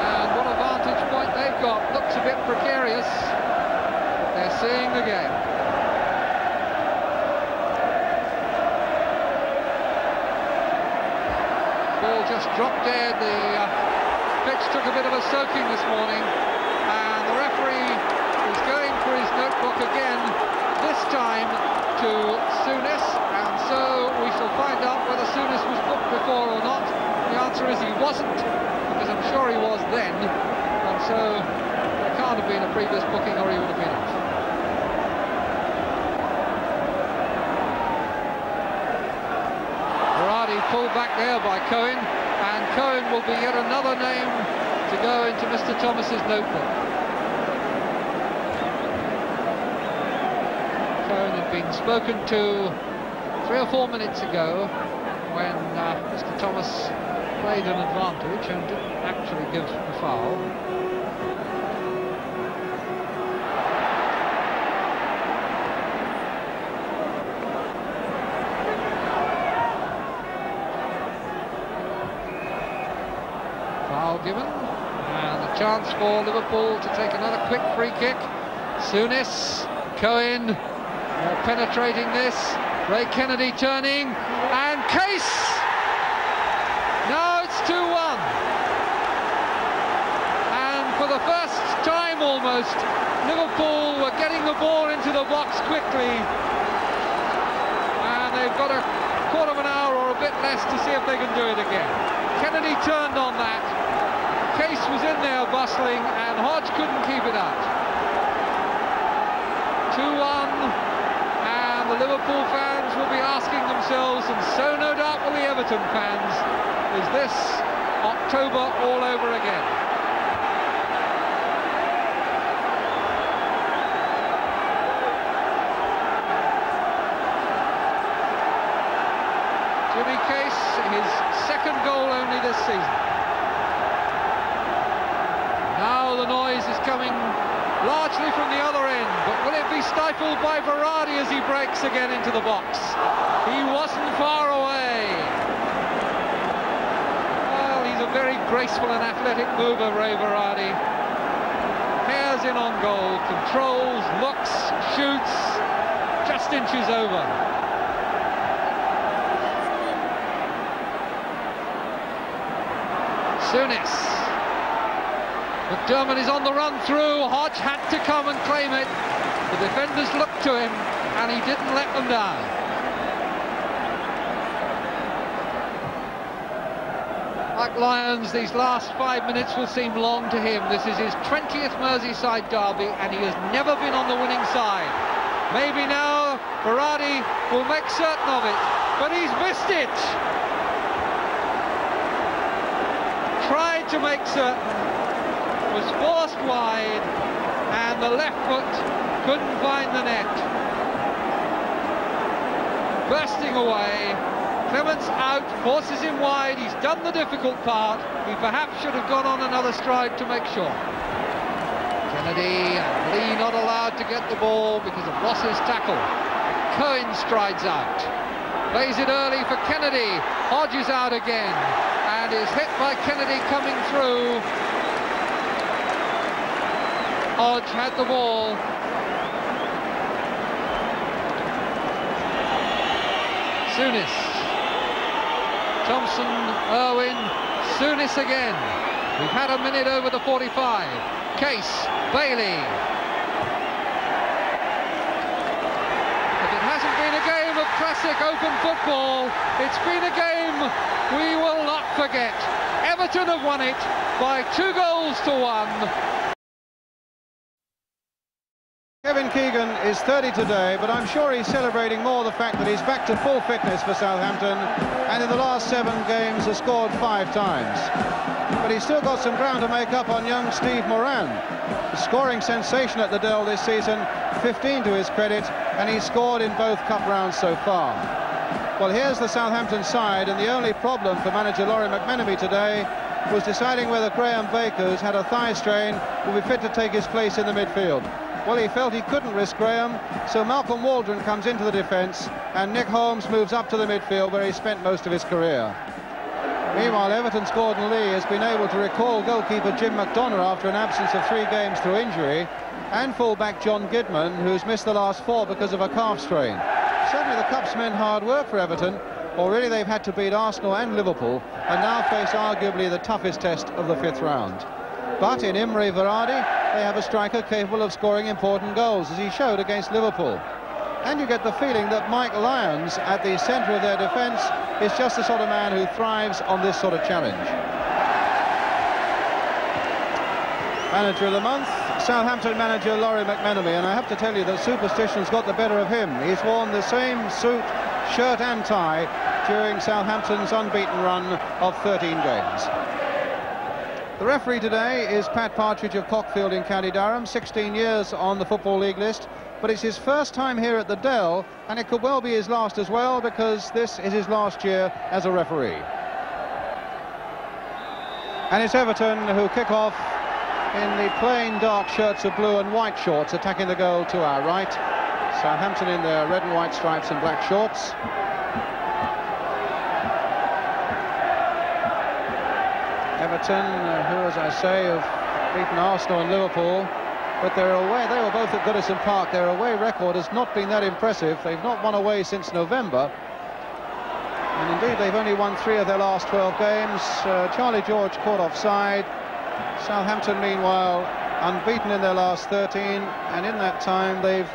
S3: And what a vantage point they've got. Looks a bit precarious. They're seeing the game. Ball just dropped dead. The pitch took a bit of a soaking this morning, and the referee is going for his notebook again, this time to Souness, and so we shall find out whether Souness was booked before or not. The answer is he wasn't, because I'm sure he was then, and so there can't have been a previous booking or he would have been off. Verratti pulled back there by Cohen, and Cohen will be yet another name to go into Mr. Thomas's notebook. Cohen had been spoken to 3 or 4 minutes ago when Mr. Thomas played an advantage and didn't actually give the foul. Foul given, and a chance for Liverpool to take another quick free kick. Souness, Cohen, more penetrating this. Ray Kennedy turning, and Case! Now it's 2-1. And for the first time almost, Liverpool were getting the ball into the box quickly. And they've got a quarter of an hour or a bit less to see if they can do it again. Kennedy turned on that. Case was in there bustling, and Hodge couldn't keep it out. 2-1. The Liverpool fans will be asking themselves, and so no doubt will the Everton fans, is this October all over again? Jimmy Case, his second goal only this season. Now the noise is coming largely from the other end, but will it be stifled by Verratti as he breaks again into the box? He wasn't far away. Well, he's a very graceful and athletic mover, Ray Verratti. Hairs in on goal, controls, looks, shoots, just inches over. Souness. McDermott is on the run through. Hodge had to come and claim it. The defenders looked to him, and he didn't let them down. Like Lyons, these last 5 minutes will seem long to him. This is his 20th Merseyside derby, and he has never been on the winning side. Maybe now Verratti will make certain of it, but he's missed it. Tried to make certain. Was forced wide, and the left foot couldn't find the net. Bursting away, Clements out, forces him wide. He's done the difficult part. He perhaps should have gone on another stride to make sure. Kennedy and Lee not allowed to get the ball because of Ross's tackle. Cohen strides out, plays it early for Kennedy. Hodge is out again, and is hit by Kennedy coming through. Hodge had the ball. Souness. Thompson, Irwin, Souness again. We've had a minute over the 45. Case, Bailey. If it hasn't been a game of classic open football, it's been a game we will not forget. Everton have won it by 2-1.
S2: Kevin Keegan is 30 today, but I'm sure he's celebrating more the fact that he's back to full fitness for Southampton, and in the last 7 games has scored 5 times. But he's still got some ground to make up on young Steve Moran. A scoring sensation at the Dell this season, 15 to his credit, and he's scored in both cup rounds so far. Well, here's the Southampton side, and the only problem for manager Laurie McMenemy today was deciding whether Graham Baker, who's had a thigh strain, will be fit to take his place in the midfield. Well, he felt he couldn't risk Graham, so Malcolm Waldron comes into the defence, and Nick Holmes moves up to the midfield where he spent most of his career. Meanwhile, Everton's Gordon Lee has been able to recall goalkeeper Jim McDonough after an absence of 3 games through injury, and full-back John Gidman, who's missed the last 4 because of a calf strain. Certainly the Cup's meant hard work for Everton. Already they've had to beat Arsenal and Liverpool, and now face arguably the toughest test of the 5th round. But in Imre Verratti, they have a striker capable of scoring important goals, as he showed against Liverpool. And you get the feeling that Mike Lyons, at the centre of their defence, is just the sort of man who thrives on this sort of challenge. Manager of the month, Southampton manager Laurie McMenemy, and I have to tell you that superstition's got the better of him. He's worn the same suit, shirt and tie during Southampton's unbeaten run of 13 games. The referee today is Pat Partridge of Cockfield in County Durham, 16 years on the Football League list, but it's his first time here at the Dell, and it could well be his last as well, because this is his last year as a referee. And it's Everton who kick off in the plain dark shirts of blue and white shorts, attacking the goal to our right. Southampton in their red and white stripes and black shorts. Everton, who, as I say, have beaten Arsenal and Liverpool, but they're away. They were both at Goodison Park. Their away record has not been that impressive. They've not won away since November, and indeed they've only won 3 of their last 12 games. Charlie George caught offside. Southampton, meanwhile, unbeaten in their last 13, and in that time they've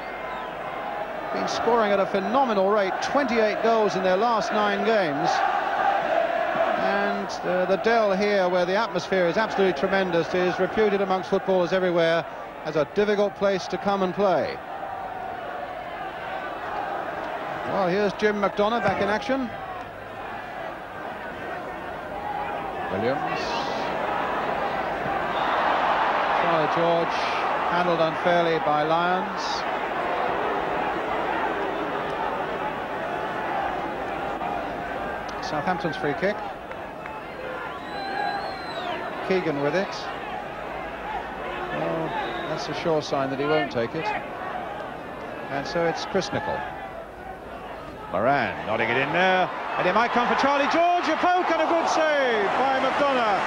S2: been scoring at a phenomenal rate, 28 goals in their last 9 games. And the Dell here, where the atmosphere is absolutely tremendous, is reputed amongst footballers everywhere as a difficult place to come and play. Well, here's Jim McDonough back in action. Williams. Charlie George handled unfairly by Lyons. Southampton's free kick. Keegan with it. Oh, that's a sure sign that he won't take it. And so it's Chris Nicol. Moran nodding it in there, and it might come for Charlie George. A poke and a good save by McDonough.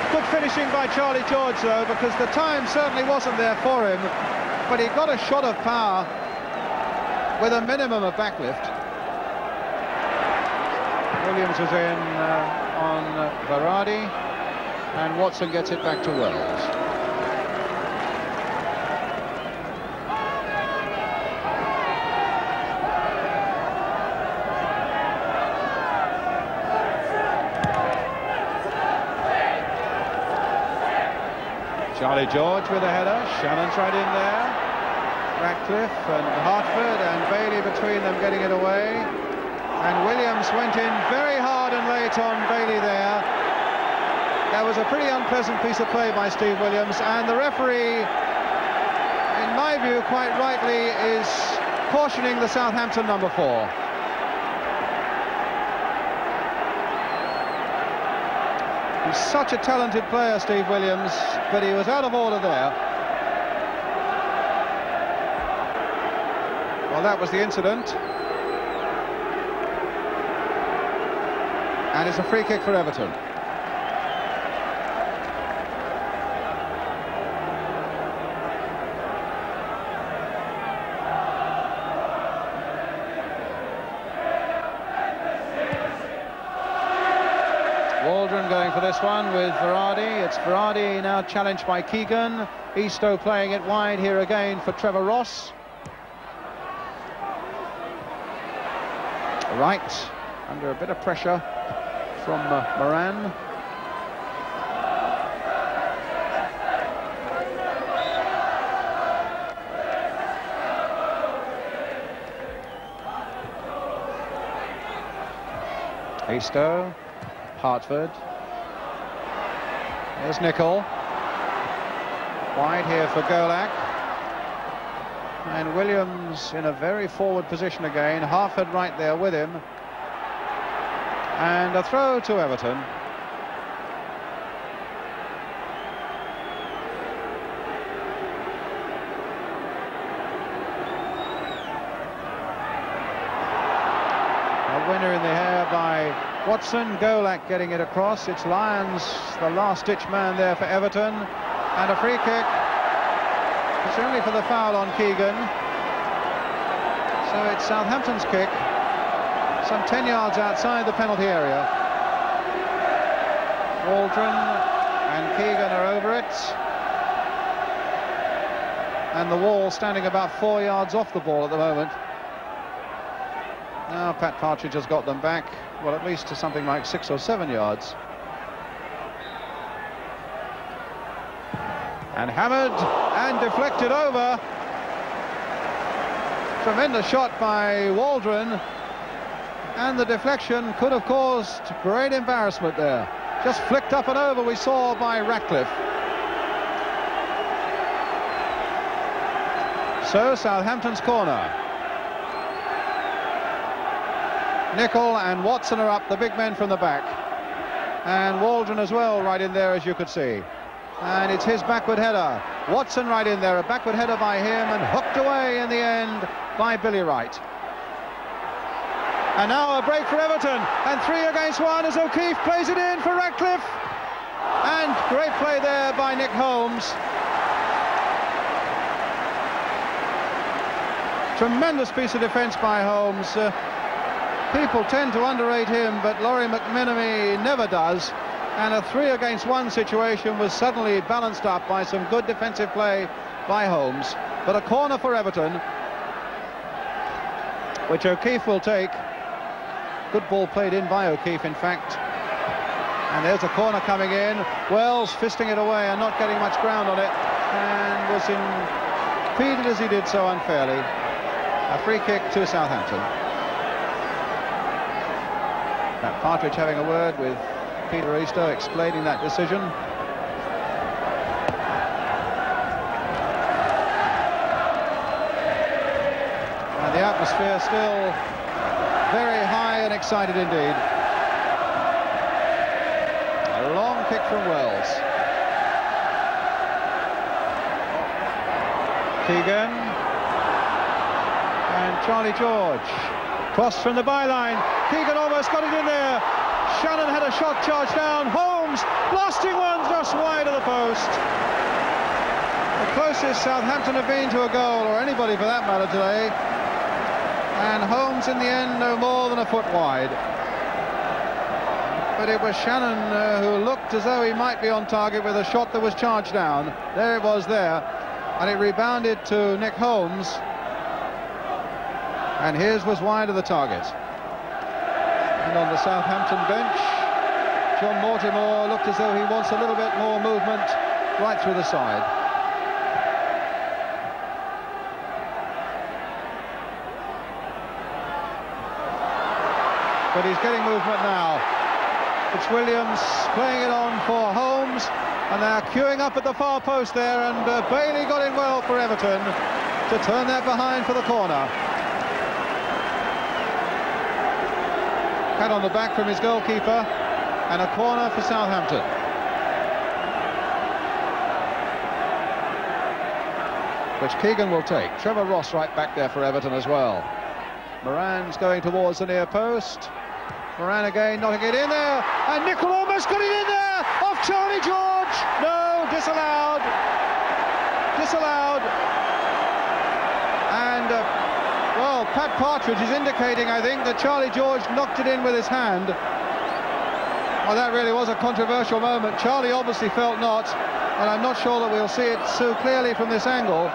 S2: Good finishing by Charlie George, though, because the time certainly wasn't there for him, but he got a shot of power with a minimum of backlift. Williams was in on Varady, and Watson gets it back to Wells. Charlie George with a header. Shannon's right in there. Ratcliffe and Hartford and Bailey between them getting it away. And Williams went in very hard and late on Bailey there. That was a pretty unpleasant piece of play by Steve Williams, and the referee, in my view, quite rightly, is cautioning the Southampton number 4. He's such a talented player, Steve Williams, but he was out of order there. Well, that was the incident. And it's a free kick for Everton. Waldron going for this one with Varady. It's Varady now challenged by Keegan. Eastoe playing it wide here again for Trevor Ross. Right, under a bit of pressure from Moran. Eastoe, Hartford. There's Nicol. Wide here for Golak. And Williams in a very forward position again. Hartford right there with him. And a throw to Everton. A winner in the air by Watson. Golak getting it across. It's Lyons, the last-ditch man there for Everton. And a free kick. It's only for the foul on Keegan. So it's Southampton's kick, some 10 yards outside the penalty area. Waldron and Keegan are over it. And the Wall standing about 4 yards off the ball at the moment. Now Pat Partridge has got them back, well, at least to something like 6 or 7 yards. And hammered and deflected over. Tremendous shot by Waldron, and the deflection could have caused great embarrassment there. just flicked up and over, we saw, by Ratcliffe. So Southampton's corner. Nicol and Watson are up, the big men from the back. And Waldron as well, right in there, as you could see. And it's his backward header. Watson right in there, a backward header by him, and hooked away in the end by Billy Wright. And now a break for Everton, and 3 against 1 as O'Keefe plays it in for Ratcliffe. And great play there by Nick Holmes. Tremendous piece of defence by Holmes. People tend to underrate him, but Laurie McMenemy never does. And a 3 against 1 situation was suddenly balanced up by some good defensive play by Holmes. But a corner for Everton, which O'Keefe will take. Good ball played in by O'Keefe, in fact. And there's a corner coming in. Wells fisting it away and not getting much ground on it, and was impeded as he did so unfairly. A free kick to Southampton. Matt Partridge having a word with Peter Easter, explaining that decision. And the atmosphere still very high and excited indeed. A long kick from Wells. Keegan. And Charlie George. Cross from the byline. Keegan almost got it in there. Shannon had a shot charged down. Holmes blasting one just wide of the post. The closest Southampton have been to a goal, or anybody for that matter, today. And Holmes in the end no more than a foot wide. But it was Shannon who looked as though he might be on target with a shot that was charged down. There it was there. And it rebounded to Nick Holmes. And his was wide of the target. And on the Southampton bench, John Mortimer looked as though he wants a little bit more movement right through the side. But he's getting movement now. It's Williams playing it on for Holmes, and they're queuing up at the far post there, and Bailey got in well for Everton to turn that behind for the corner. Pat on the back from his goalkeeper, and a corner for Southampton. Which Keegan will take. Trevor Ross right back there for Everton as well. Moran's going towards the near post. Moran again knocking it in there, and Nicol almost got it in there off Charlie George. No, disallowed. Disallowed. And well, Pat Partridge is indicating, I think, that Charlie George knocked it in with his hand. Well, that really was a controversial moment. Charlie obviously felt not, and I'm not sure that we'll see it so clearly from this angle.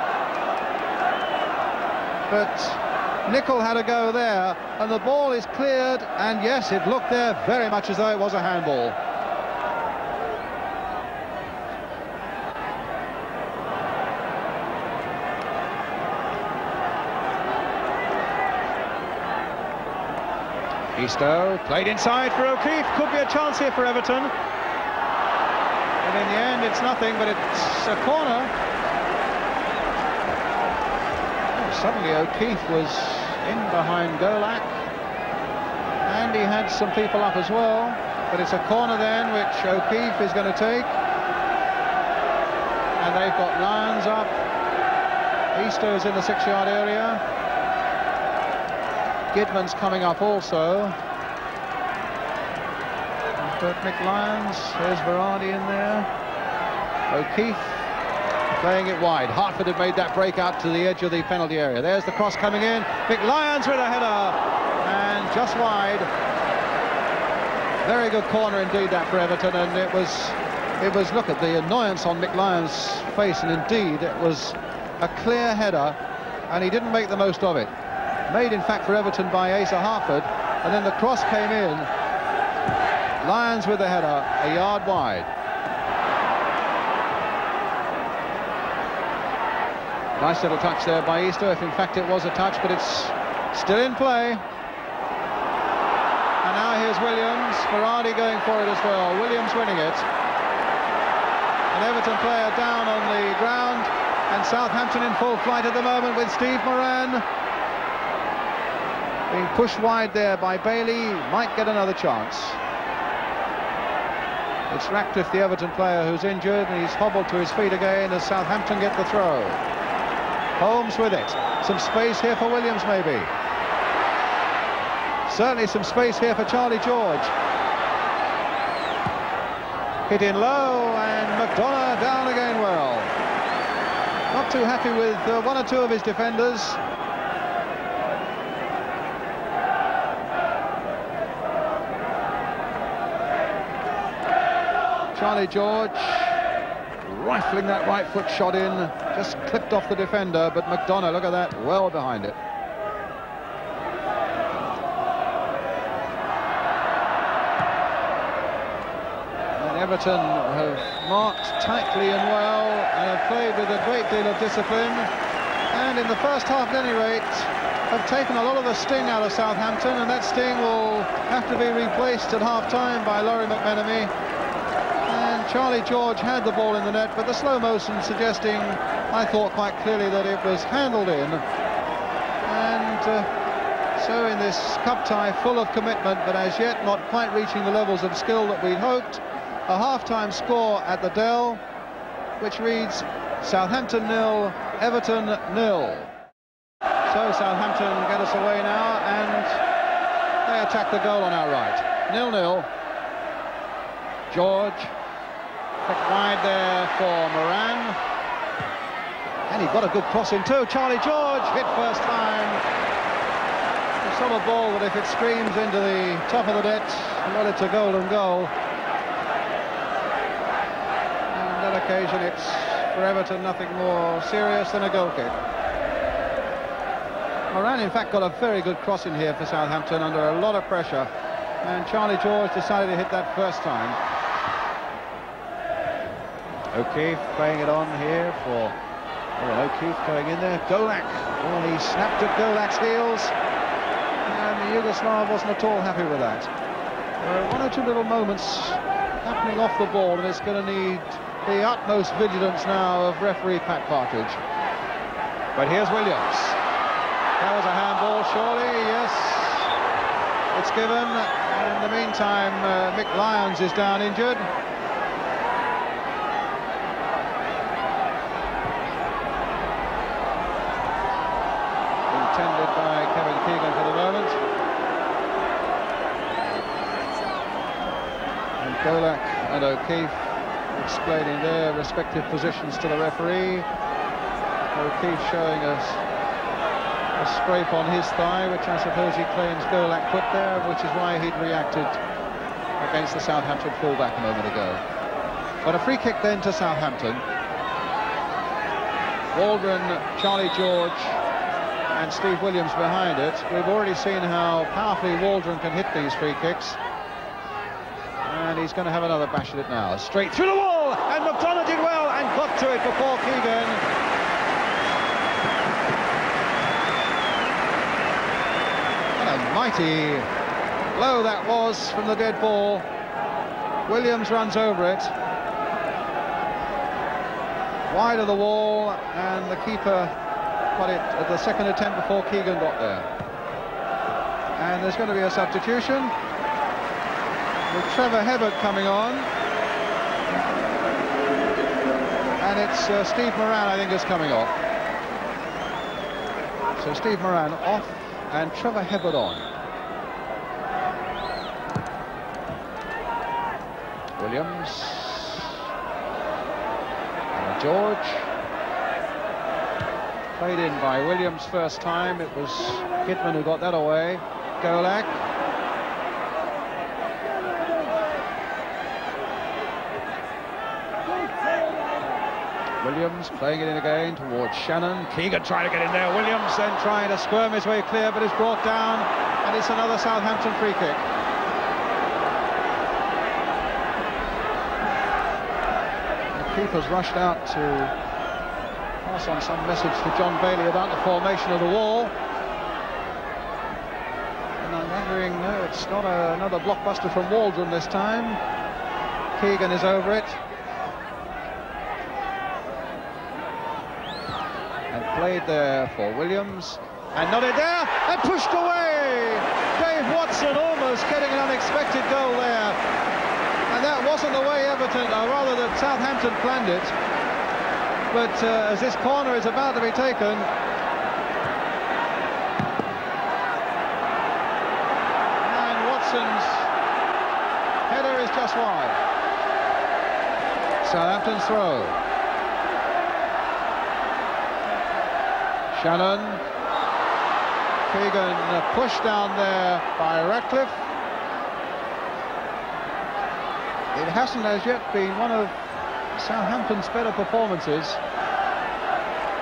S2: But Nicol had a go there, and the ball is cleared, and yes, it looked there very much as though it was a handball. Easter played inside for O'Keefe. Could be a chance here for Everton. And in the end, it's nothing, but it's a corner. Oh, suddenly O'Keefe was in behind Golak. And he had some people up as well. But it's a corner then, which O'Keefe is going to take. And they've got Lyons up. Easter is in the 6-yard area. Gidman's coming up also. Bert McLyons, there's Varady in there. O'Keefe playing it wide. Hartford had made that break out to the edge of the penalty area. There's the cross coming in. McLyons with a header, and just wide. Very good corner indeed that for Everton, and it was look at the annoyance on McLyons' face, and indeed it was a clear header, and he didn't make the most of it. Made in fact for Everton by Asa Hartford, and then the cross came in. Lyons with the header, a yard wide. Nice little touch there by Easter, if in fact it was a touch, but it's still in play. And now here's Williams. Berardi going for it as well. Williams winning it. An Everton player down on the ground, and Southampton in full flight at the moment with Steve Moran. Being pushed wide there by Bailey, might get another chance. It's Ratcliffe, the Everton player, who's injured, and he's hobbled to his feet again as Southampton get the throw. Holmes with it. Some space here for Williams, maybe. Certainly some space here for Charlie George. Hit in low, and McDonough down again well. Not too happy with one or two of his defenders. Charlie George rifling that right foot shot in, just clipped off the defender, but McDonough, look at that, well behind it. And Everton have marked tightly and well, and have played with a great deal of discipline, and in the first half at any rate have taken a lot of the sting out of Southampton, and that sting will have to be replaced at half-time by Laurie McMenemy. Charlie George had the ball in the net, but the slow motion suggesting, I thought quite clearly, that it was handled in. And so in this cup tie full of commitment, but as yet not quite reaching the levels of skill that we'd hoped, a half-time score at the Dell, which reads Southampton 0, Everton 0. So Southampton get us away now, and they attack the goal on our right. 0-0. George. Quick wide there for Moran. And he got a good cross in too. Charlie George hit first time. The sort of ball that if it screams into the top of the net, well, it's a golden goal. And on that occasion, it's for Everton nothing more serious than a goal kick. Moran, in fact, got a very good cross in here for Southampton under a lot of pressure. And Charlie George decided to hit that first time. O'Keefe playing it on here for O'Keefe going in there. Golak, well, he snapped at Golak's heels, and the Yugoslav wasn't at all happy with that. There are one or two little moments happening off the ball, and it's going to need the utmost vigilance now of referee Pat Partridge. But here's Williams. That was a handball, surely, yes. It's given, and in the meantime, Mick Lyons is down injured. Golak and O'Keefe explaining their respective positions to the referee. O'Keefe showing us a scrape on his thigh, which I suppose he claims Golak put there, which is why he'd reacted against the Southampton fullback a moment ago. But a free kick then to Southampton. Waldron, Charlie George and Steve Williams behind it. We've already seen how powerfully Waldron can hit these free kicks. And he's going to have another bash at it now. Straight through the wall, and McDonough did well and got to it before Keegan. What a mighty blow that was from the dead ball. Williams runs over it. Wide of the wall, and the keeper got it at the second attempt before Keegan got there. And there's going to be a substitution, with Trevor Hibbert coming on, and it's Steve Moran, I think, is coming off. So Steve Moran off and Trevor Hibbert on. Williams and George, played in by Williams first time. It was Kidman who got that away. Golak. Williams playing it in again towards Shannon. Keegan trying to get in there. Williams then trying to squirm his way clear, but is brought down, and it's another Southampton free kick. The keeper's rushed out to pass on some message to John Bailey about the formation of the wall. And I'm wondering, no, It's not another blockbuster from Waldron this time. Keegan is over it. And played there for Williams. And nodded there, and pushed away! Dave Watson almost getting an unexpected goal there. And that wasn't the way Everton, or rather that Southampton planned it. But as this corner is about to be taken, and Watson's header is just wide. Southampton's throw. Shannon. Keegan pushed down there by Ratcliffe. It hasn't as yet been one of Southampton's better performances,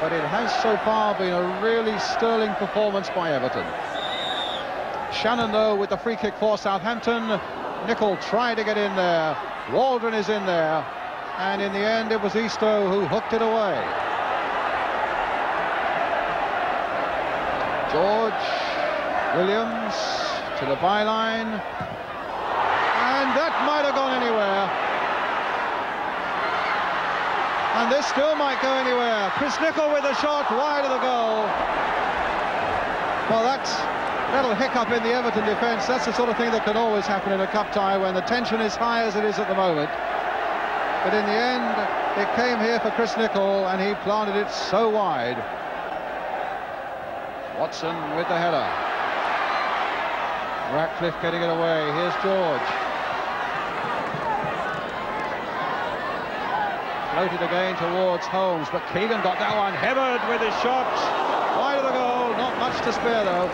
S2: but it has so far been a really sterling performance by Everton. Shannon, though, with the free kick for Southampton. Nicol tried to get in there. Waldron is in there. And in the end, it was Eastoe who hooked it away. George, Williams to the byline. And that might have gone anywhere. And this still might go anywhere. Chris Nicol with a shot wide of the goal. Well, that'll hiccup in the Everton defence. That's the sort of thing that can always happen in a cup tie when the tension is high as it is at the moment. But in the end, it came here for Chris Nicol, and he planted it so wide. Watson with the header. Ratcliffe getting it away. Here's George. Floated again towards Holmes, but Keegan got that one hammered with his shot. Wide of the goal, not much to spare though.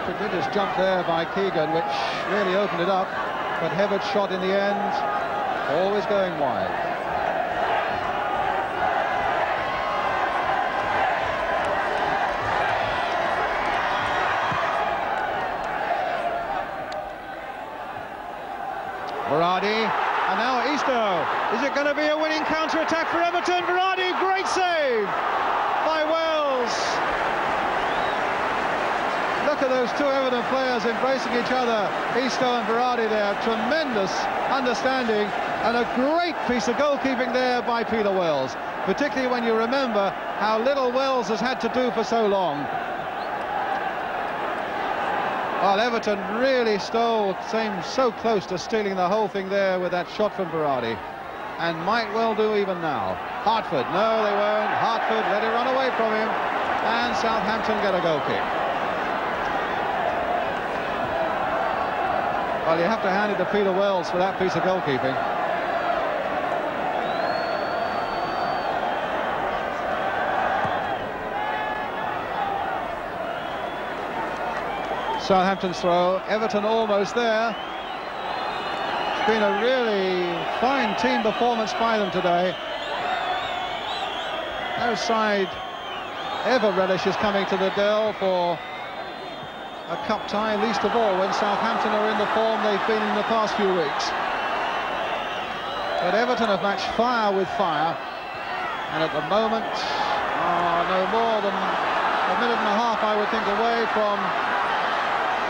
S2: Prodigious jump there by Keegan, which really opened it up, but Hebbard's shot in the end, always going wide. Varady, and now Eastoe. Is it going to be a winning counter-attack for Everton? Varady, great save by Wells. Look at those two Everton players embracing each other. Eastoe and Varady there. Tremendous understanding and a great piece of goalkeeping there by Peter Wells, particularly when you remember how little Wells has had to do for so long. Well, Everton really seemed so close to stealing the whole thing there with that shot from Varady, and might well do even now. Hartford, no, they won't. Hartford let it run away from him, and Southampton get a goal kick. Well, you have to hand it to Peter Wells for that piece of goalkeeping. Southampton's throw, Everton almost there. It's been a really fine team performance by them today. No side ever relishes coming to the Dell for a cup tie, least of all when Southampton are in the form they've been in the past few weeks. But Everton have matched fire with fire, and at the moment, no more than a minute and a half, I would think, away from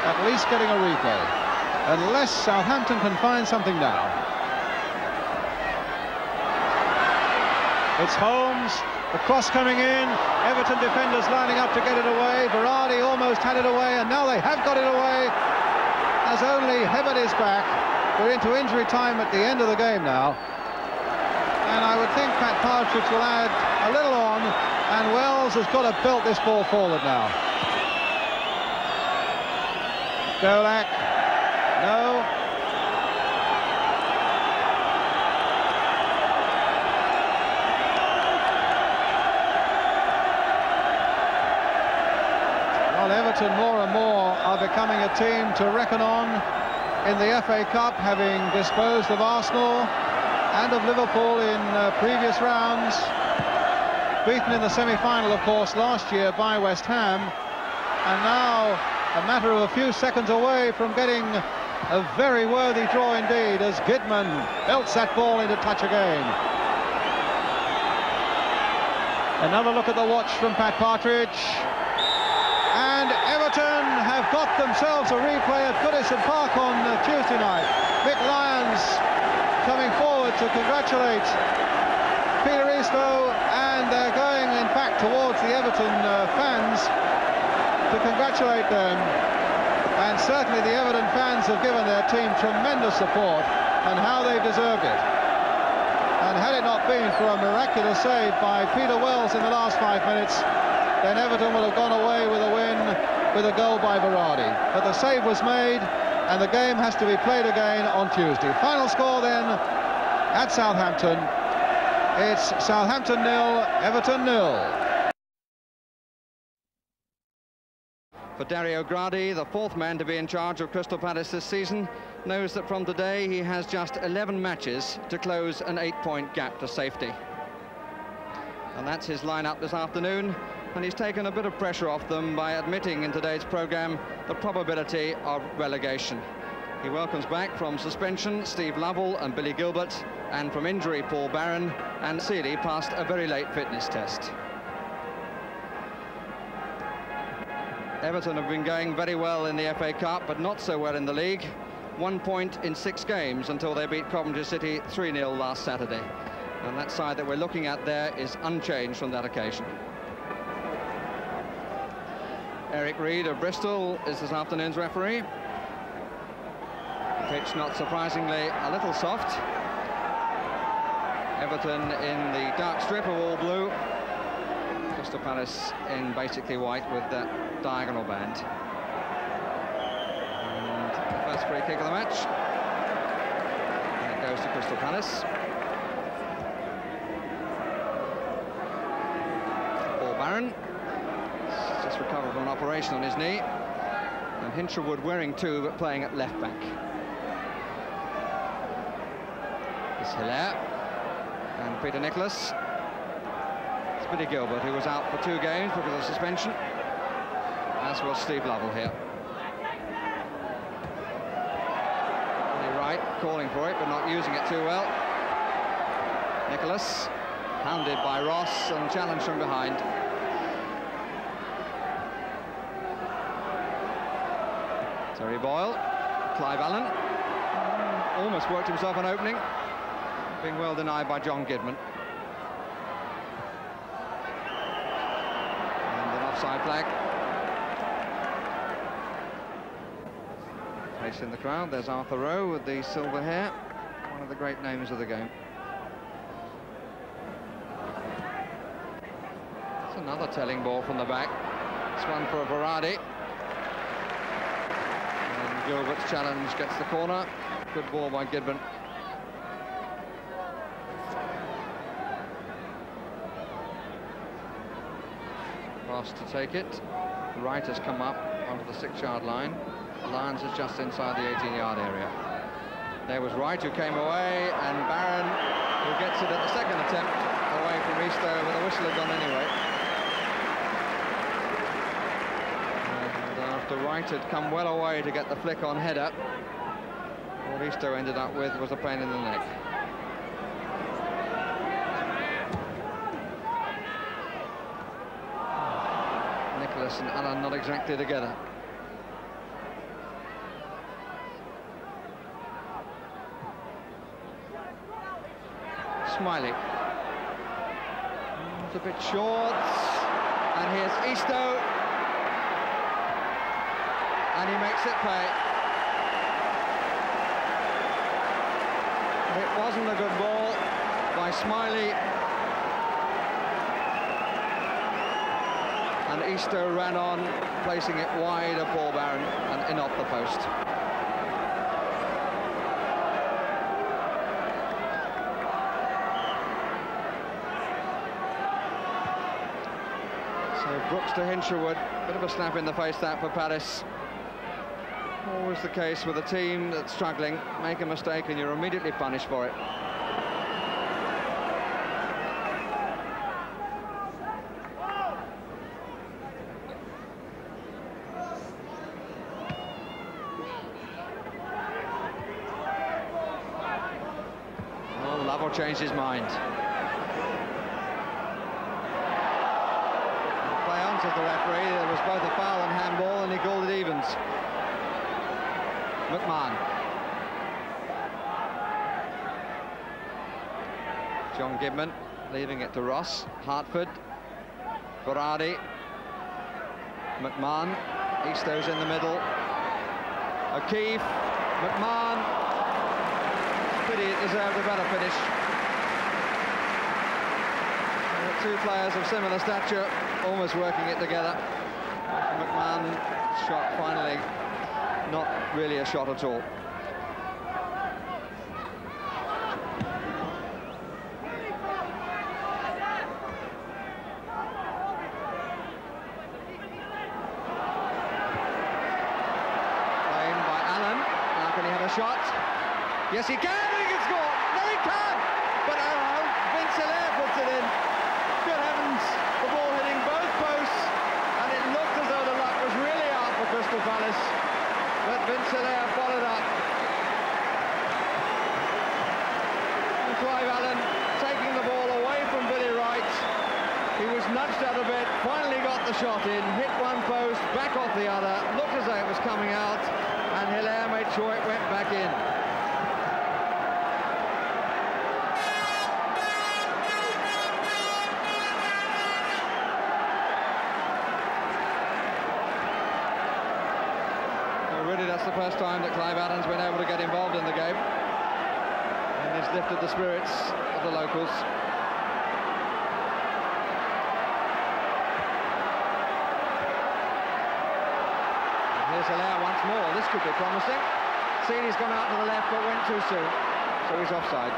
S2: at least getting a replay, unless Southampton can find something now. It's Holmes, the cross coming in, Everton defenders lining up to get it away. Varady almost had it away, and now they have got it away, as only Hebbard is back. We're into injury time at the end of the game now, and I would think Pat Partridge will add a little on, and Wells has got to belt this ball forward now. Golak, no. Well, Everton more and more are becoming a team to reckon on in the FA Cup, having disposed of Arsenal and of Liverpool in previous rounds. Beaten in the semi-final, of course, last year by West Ham, and now a matter of a few seconds away from getting a very worthy draw indeed, as Gidman belts that ball into touch again. Another look at the watch from Pat Partridge, and got themselves a replay at Goodison Park on Tuesday night. Mick Lyons coming forward to congratulate Peter Eastoe, and they're going in fact towards the Everton fans to congratulate them. And certainly the Everton fans have given their team tremendous support, and how they've deserved it. And had it not been for a miraculous save by Peter Wells in the last 5 minutes, then Everton would have gone away with a win with a goal by Berardi. But the save was made, and the game has to be played again on Tuesday. Final score then at Southampton. It's Southampton 0, Everton 0.
S4: For Dario Gradi, the fourth man to be in charge of Crystal Palace this season, knows that from today he has just 11 matches to close an 8-point gap to safety. And that's his lineup this afternoon, and he's taken a bit of pressure off them by admitting in today's programme the probability of relegation. He welcomes back from suspension Steve Lovell and Billy Gilbert, and from injury Paul Barron, and Seeley passed a very late fitness test. Everton have been going very well in the FA Cup, but not so well in the league. 1 point in 6 games until they beat Coventry City 3-0 last Saturday. And that side that we're looking at there is unchanged from that occasion. Eric Reid of Bristol is this afternoon's referee. The pitch, not surprisingly, a little soft. Everton in the dark strip of all blue. Crystal Palace in basically white with that diagonal band. And the first free kick of the match. And it goes to Crystal Palace. Paul Barron just recovered from an operation on his knee. And Hinshelwood wearing 2 but playing at left back. It's Hilaire and Peter Nicholas. It's Billy Gilbert, who was out for 2 games because of suspension, as was Steve Lovell here. Billy Wright calling for it but not using it too well. Nicholas hounded by Ross and challenged from behind. Terry Boyle, Clive Allen almost worked himself an opening, being well denied by John Gidman. And an offside flag. Facing the crowd, there's Arthur Rowe with the silver hair, one of the great names of the game. It's another telling ball from the back. It's one for Berardi. And Gilbert's challenge gets the corner. Good ball by Gidman. Ross to take it. Wright has come up onto the 6-yard line. Lyons is just inside the 18-yard area. There was Wright who came away, and Barron, who gets it at the second attempt away from Eastoe, but the whistle had gone anyway. And after Wright had come well away to get the flick on header, what Eastoe ended up with was a pain in the neck. Nicholas and Allen not exactly together. Smiley. It's a bit short. And here's Eastoe. And he makes it pay. It wasn't a good ball by Smiley. And Eastoe ran on, placing it wide of Paul Barron and in off the post. So Brooks to Hinshelwood, bit of a slap in the face that for Palace. Always the case with a team that's struggling. Make a mistake and you're immediately punished for it. Oh, Lovell changed his mind. Play on says the referee. There was both a foul and handball, and he called it evens. McMahon. John Gibman leaving it to Ross. Hartford. Berardi. McMahon. Eastow's in the middle. O'Keefe. McMahon. Pity it deserved a better finish. Two players of similar stature almost working it together. McMahon shot finally not really a shot at all. Played by Allen. Now can he have a shot? Yes, he can. He can score. No, he can't. But Vince Hilaire puts it in. Good heavens, the ball hitting both posts, and it looked as though the luck was really out for Crystal Palace, but Vince Hilaire followed up. And Clive Allen taking the ball away from Billy Wright. He was nudged out a bit, finally got the shot in, hit one post, back off the other, looked as though it was coming out, and Hilaire made sure it went back in. That's the first time that Clive Allen's been able to get involved in the game, and has lifted the spirits of the locals. And here's Hilaire once more. This could be promising. Seeley's gone out to the left but went too soon, so he's offside.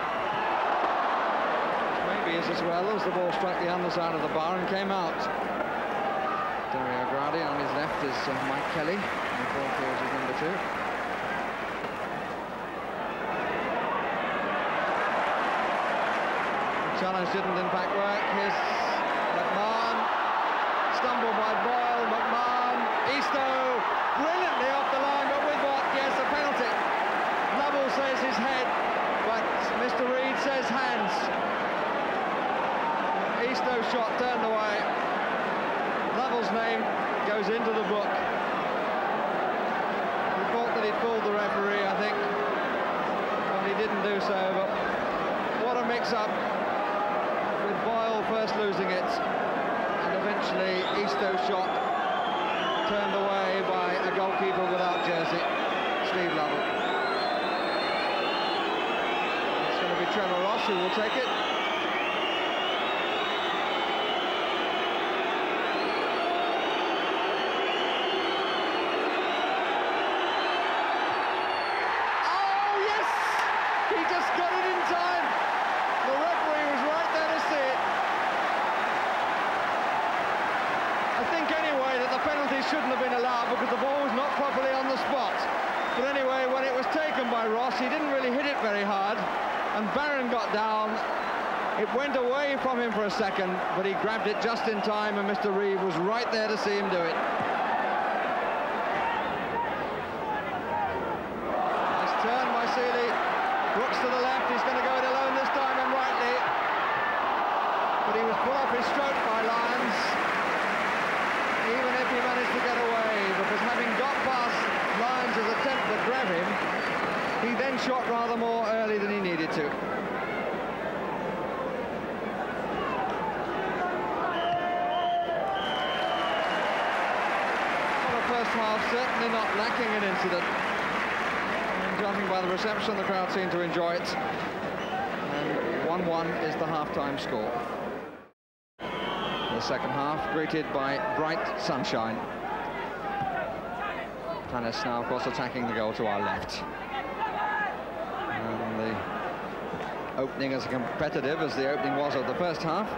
S4: Maybe is as well as the ball struck the underside of the bar and came out. Dario Gradi on his left is Mike Kelly. Is number 2. The challenge didn't in fact work. Here's McMahon. Stumbled by Boyle. McMahon. Eastow. Brilliantly off the line, but with what? Yes, a penalty. Lovell says his head, but Mr. Reid says hands. Eastow's shot turned away. Lovell's name goes into the book. He fooled the referee, I think, but he didn't do so. But what a mix-up, with Boyle first losing it, and eventually Eastow's shot turned away by a goalkeeper without jersey, Steve Lovell. It's going to be Trevor Ross who will take it. Shouldn't have been allowed because the ball was not properly on the spot. But anyway, when it was taken by Ross, he didn't really hit it very hard, and Barron got down. It went away from him for a second, but he grabbed it just in time, and Mr. Reid was right there to see him do it. Nice turn by Seeley. Brooks to the left. He's going to go it alone this time, and rightly. But he was put off his stroke by Lyons. Even if he managed to get away, because having got past Lyons' attempt to grab him, he then shot rather more early than he needed to. Well, the first half certainly not lacking an incident. And judging by the reception, the crowd seemed to enjoy it. And 1-1 is the half-time score. The second half greeted by bright sunshine. Palace now, of course, attacking the goal to our left. And the opening as competitive as the opening was of the first half.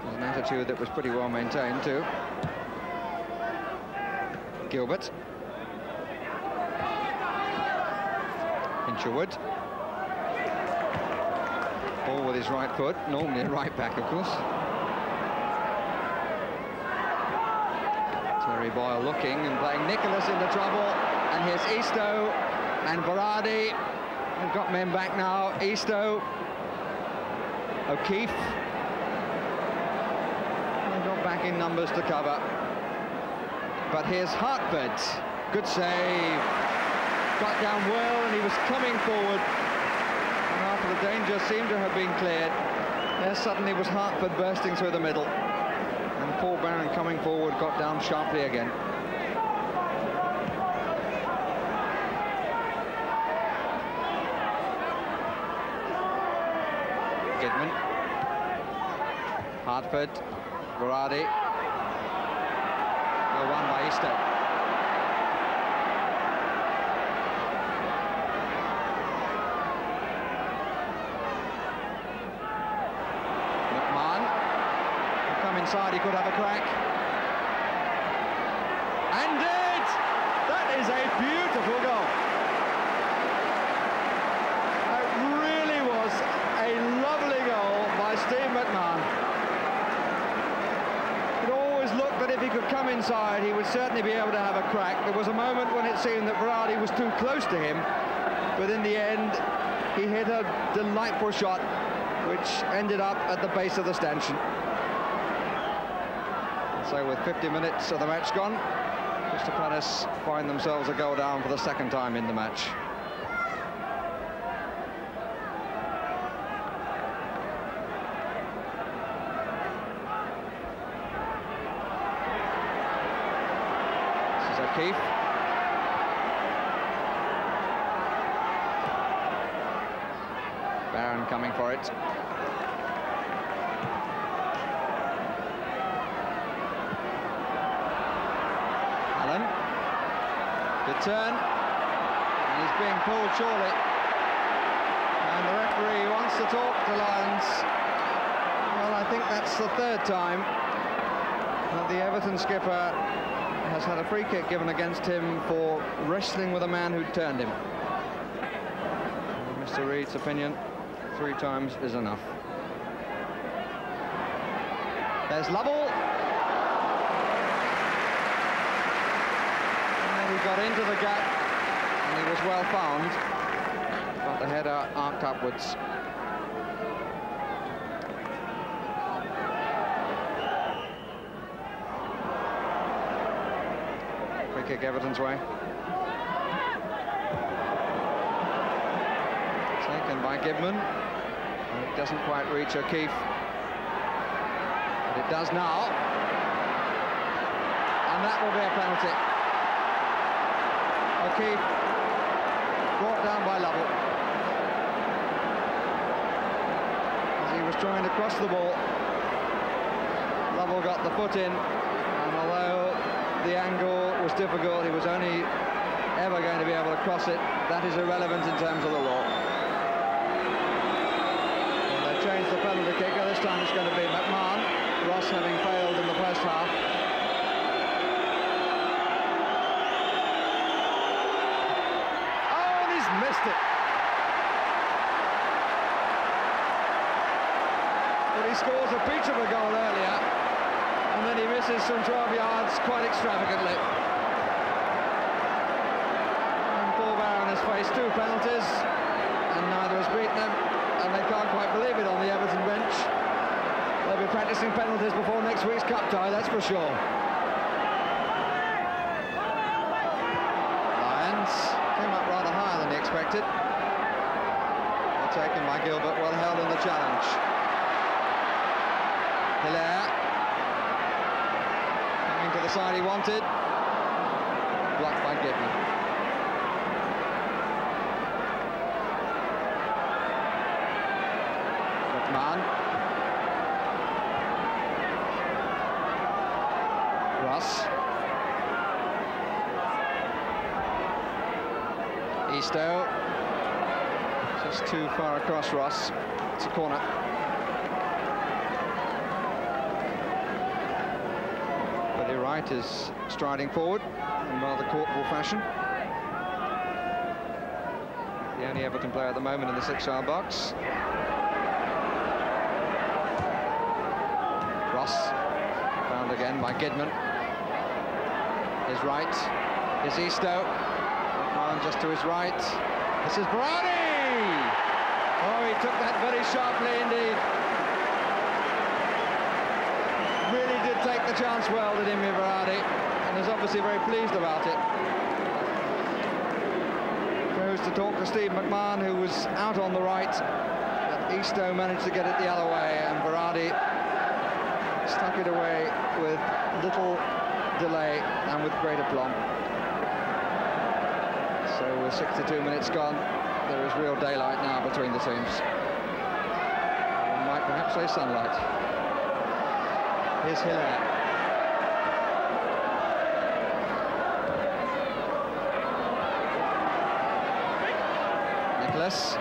S4: There's an attitude that was pretty well maintained too. Gilbert. Hinshelwood. Ball with his right foot, normally a right back, of course. Terry Boyle looking and playing Nicholas into trouble. And here's Eastow and Berardi. We've got men back now. Eastow. O'Keefe. They've got back in numbers to cover. But here's Hartford. Good save. Got down well, and he was coming forward. And after the danger seemed to have been cleared, there suddenly was Hartford bursting through the middle. And Paul Barron coming forward got down sharply again. Kidman. Hartford. Berardi. Well won by Easter. Inside, he could have a crack. And did! That is a beautiful goal. It really was a lovely goal by Steve McMahon. It always looked that if he could come inside, he would certainly be able to have a crack. There was a moment when it seemed that Berardi was too close to him, but in the end, he hit a delightful shot, which ended up at the base of the stanchion. So with 50 minutes of the match gone, Crystal Palace find themselves a goal down for the second time in the match. This is O'Keefe. Barron coming for it. Good turn, and he's being pulled surely, and the referee wants to talk to Lyons. Well, I think that's the third time that the Everton skipper has had a free kick given against him for wrestling with a man who turned him. In Mr. Reed's opinion, 3 times is enough. There's Lovell. He got into the gap, and he was well found, but the header arced upwards. Free kick Everton's way. Taken by Gibman, and it doesn't quite reach O'Keefe, but it does now, and that will be a penalty. O'Keefe brought down by Lovell as he was trying to cross the ball. Lovell got the foot in, and although the angle was difficult, he was only ever going to be able to cross it. That is irrelevant in terms of the law. And they changed the penalty kicker. This time it's going to be McMahon, Ross having failed in the first half. Missed it. But he scores a peach of a goal earlier, and then he misses from 12 yards quite extravagantly. And Paul Barron has faced 2 penalties, and neither has beaten them, and they can't quite believe it on the Everton bench. They'll be practicing penalties before next week's cup tie, that's for sure. Expected. Well taken by Gilbert, well held in the challenge. Hilaire coming to the side he wanted. Blocked by Gibman. McMahon. Ross. Eastoe, just too far across Ross. It's a corner. Billy Wright is striding forward in rather courtful fashion. The only Everton player at the moment in the 6-yard box. Ross, found again by Gidman. Is right, is Eastoe. Just to his right. This is Berardi! Oh, he took that very sharply indeed. take the chance well, did Emi Berardi, and is obviously very pleased about it. Goes to talk to Steve McMahon, who was out on the right, but Eastoe managed to get it the other way, and Berardi stuck it away with little delay and with great aplomb. So with 62 minutes gone, there is real daylight now between the teams. One might perhaps say sunlight. Here's Hilaire. Nicholas.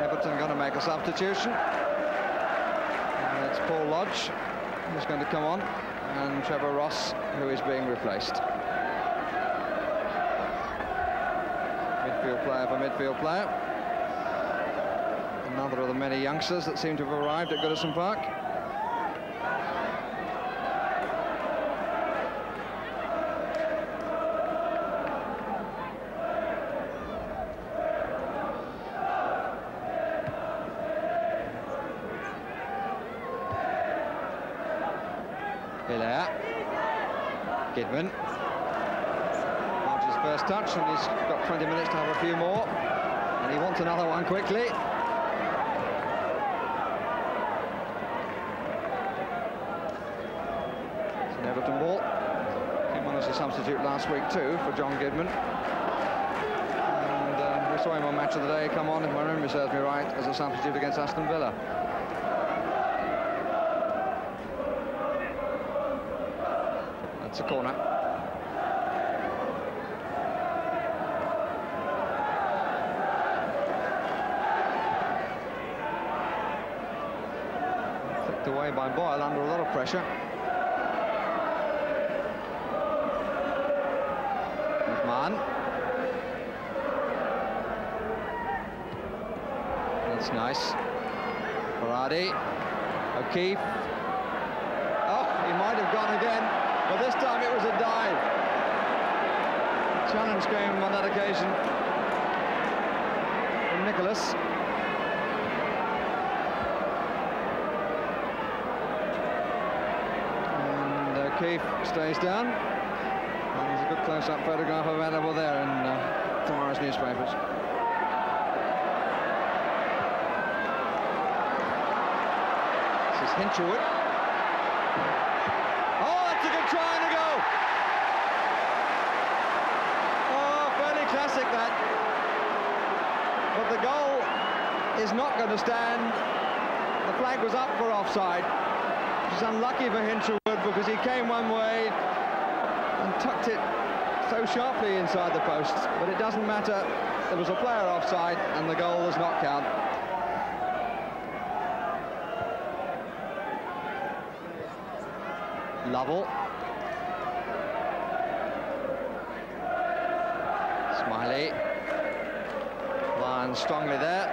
S4: Everton going to make a substitution. And it's Paul Lodge who's going to come on, and Trevor Ross, who is being replaced. Midfield player for midfield player. Another of the many youngsters that seem to have arrived at Goodison Park. Hilaire. Kidman. Lodge's first touch, and he's got 20 minutes to have a few more, and he wants another one quickly. It's an Everton ball. Came on as a substitute last week too for John Kidman, and we saw him on Match of the Day come on, if my memory serves me right, as a substitute against Aston Villa. It's a corner. Flicked away by Boyle under a lot of pressure. McMahon. That's nice. Berardi. O'Keefe. Oh, he might have gone again. But this time it was a dive. Challenge came on that occasion from Nicholas. And O'Keefe stays down. And there's a good close-up photograph available there in tomorrow's newspapers. This is Hinchelwood. Trying to go. Oh, fairly classic that. But the goal is not going to stand. The flag was up for offside. Which is unlucky for Hinchelwood because he came one way and tucked it so sharply inside the post. But it doesn't matter. There was a player offside and the goal does not count. Lovell. Smiley. Lyons strongly there.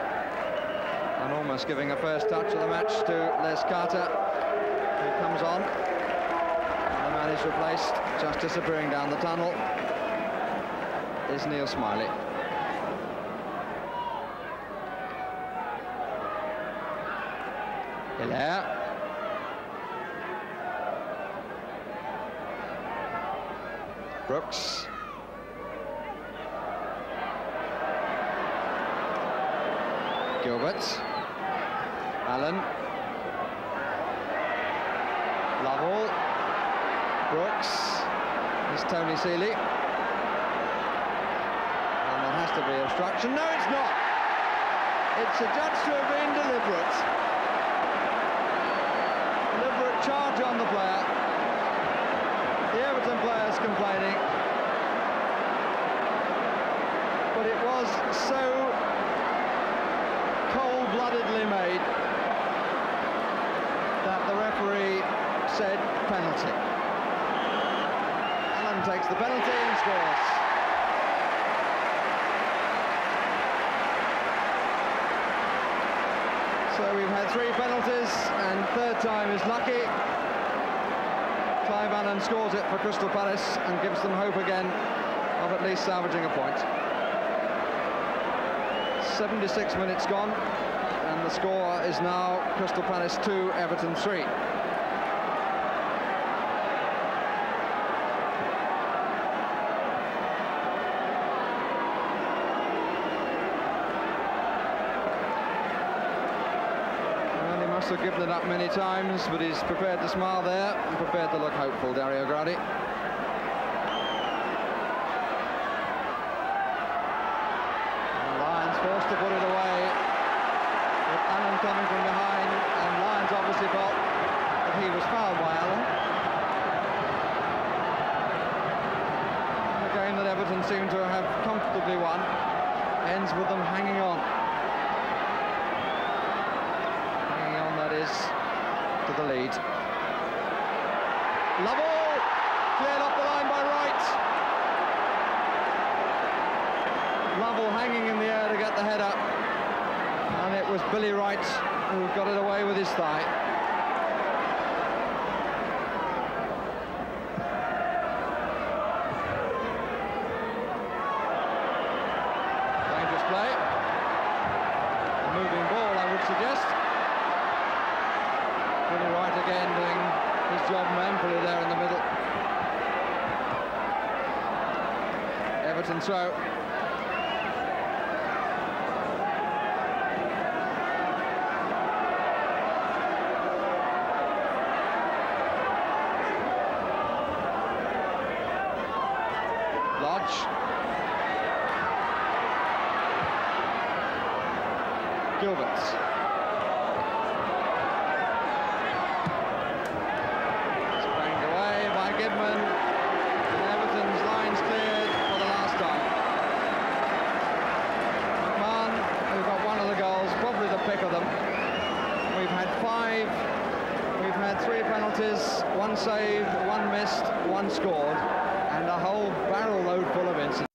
S4: And almost giving a first touch of the match to Les Carter, who comes on. And the man is replaced, just disappearing down the tunnel, is Neil Smiley. Hilaire. Brooks. Gilbert. Allen. Lovell. Brooks. There's Tony Seeley. And there has to be obstruction. No, it's not. It's adjudged to have been deliberate. Deliberate charge on the player. The Everton players complaining. But it was so cold-bloodedly made that the referee said penalty. Allen takes the penalty and scores. So we've had 3 penalties and third time is lucky. Clive Allen scores it for Crystal Palace and gives them hope again of at least salvaging a point. 76 minutes gone, And the score is now Crystal Palace 2, Everton 3. Must have given it up many times, but he's prepared to smile there and prepared to look hopeful, Dario Gradi. And Lyons forced to put it away, with Allen coming from behind, and Lyons obviously felt that he was fouled by Allen. The game that Everton seemed to have comfortably won ends with them hanging on. To the lead. Lovell cleared off the line by Wright. Lovell hanging in the air to get the header, and it was Billy Wright who got it away with his thigh. Dangerous play. A moving ball, I would suggest. Billy Wright again doing his job manfully there in the middle. Everton throw. Lodge. Gilberts. Goodman, and Everton's lines cleared for the last time. McMahon, who got one of the goals, probably the pick of them. We've had 5, we've had 3 penalties, 1 saved, 1 missed, 1 scored, and a whole barrel load full of incidents.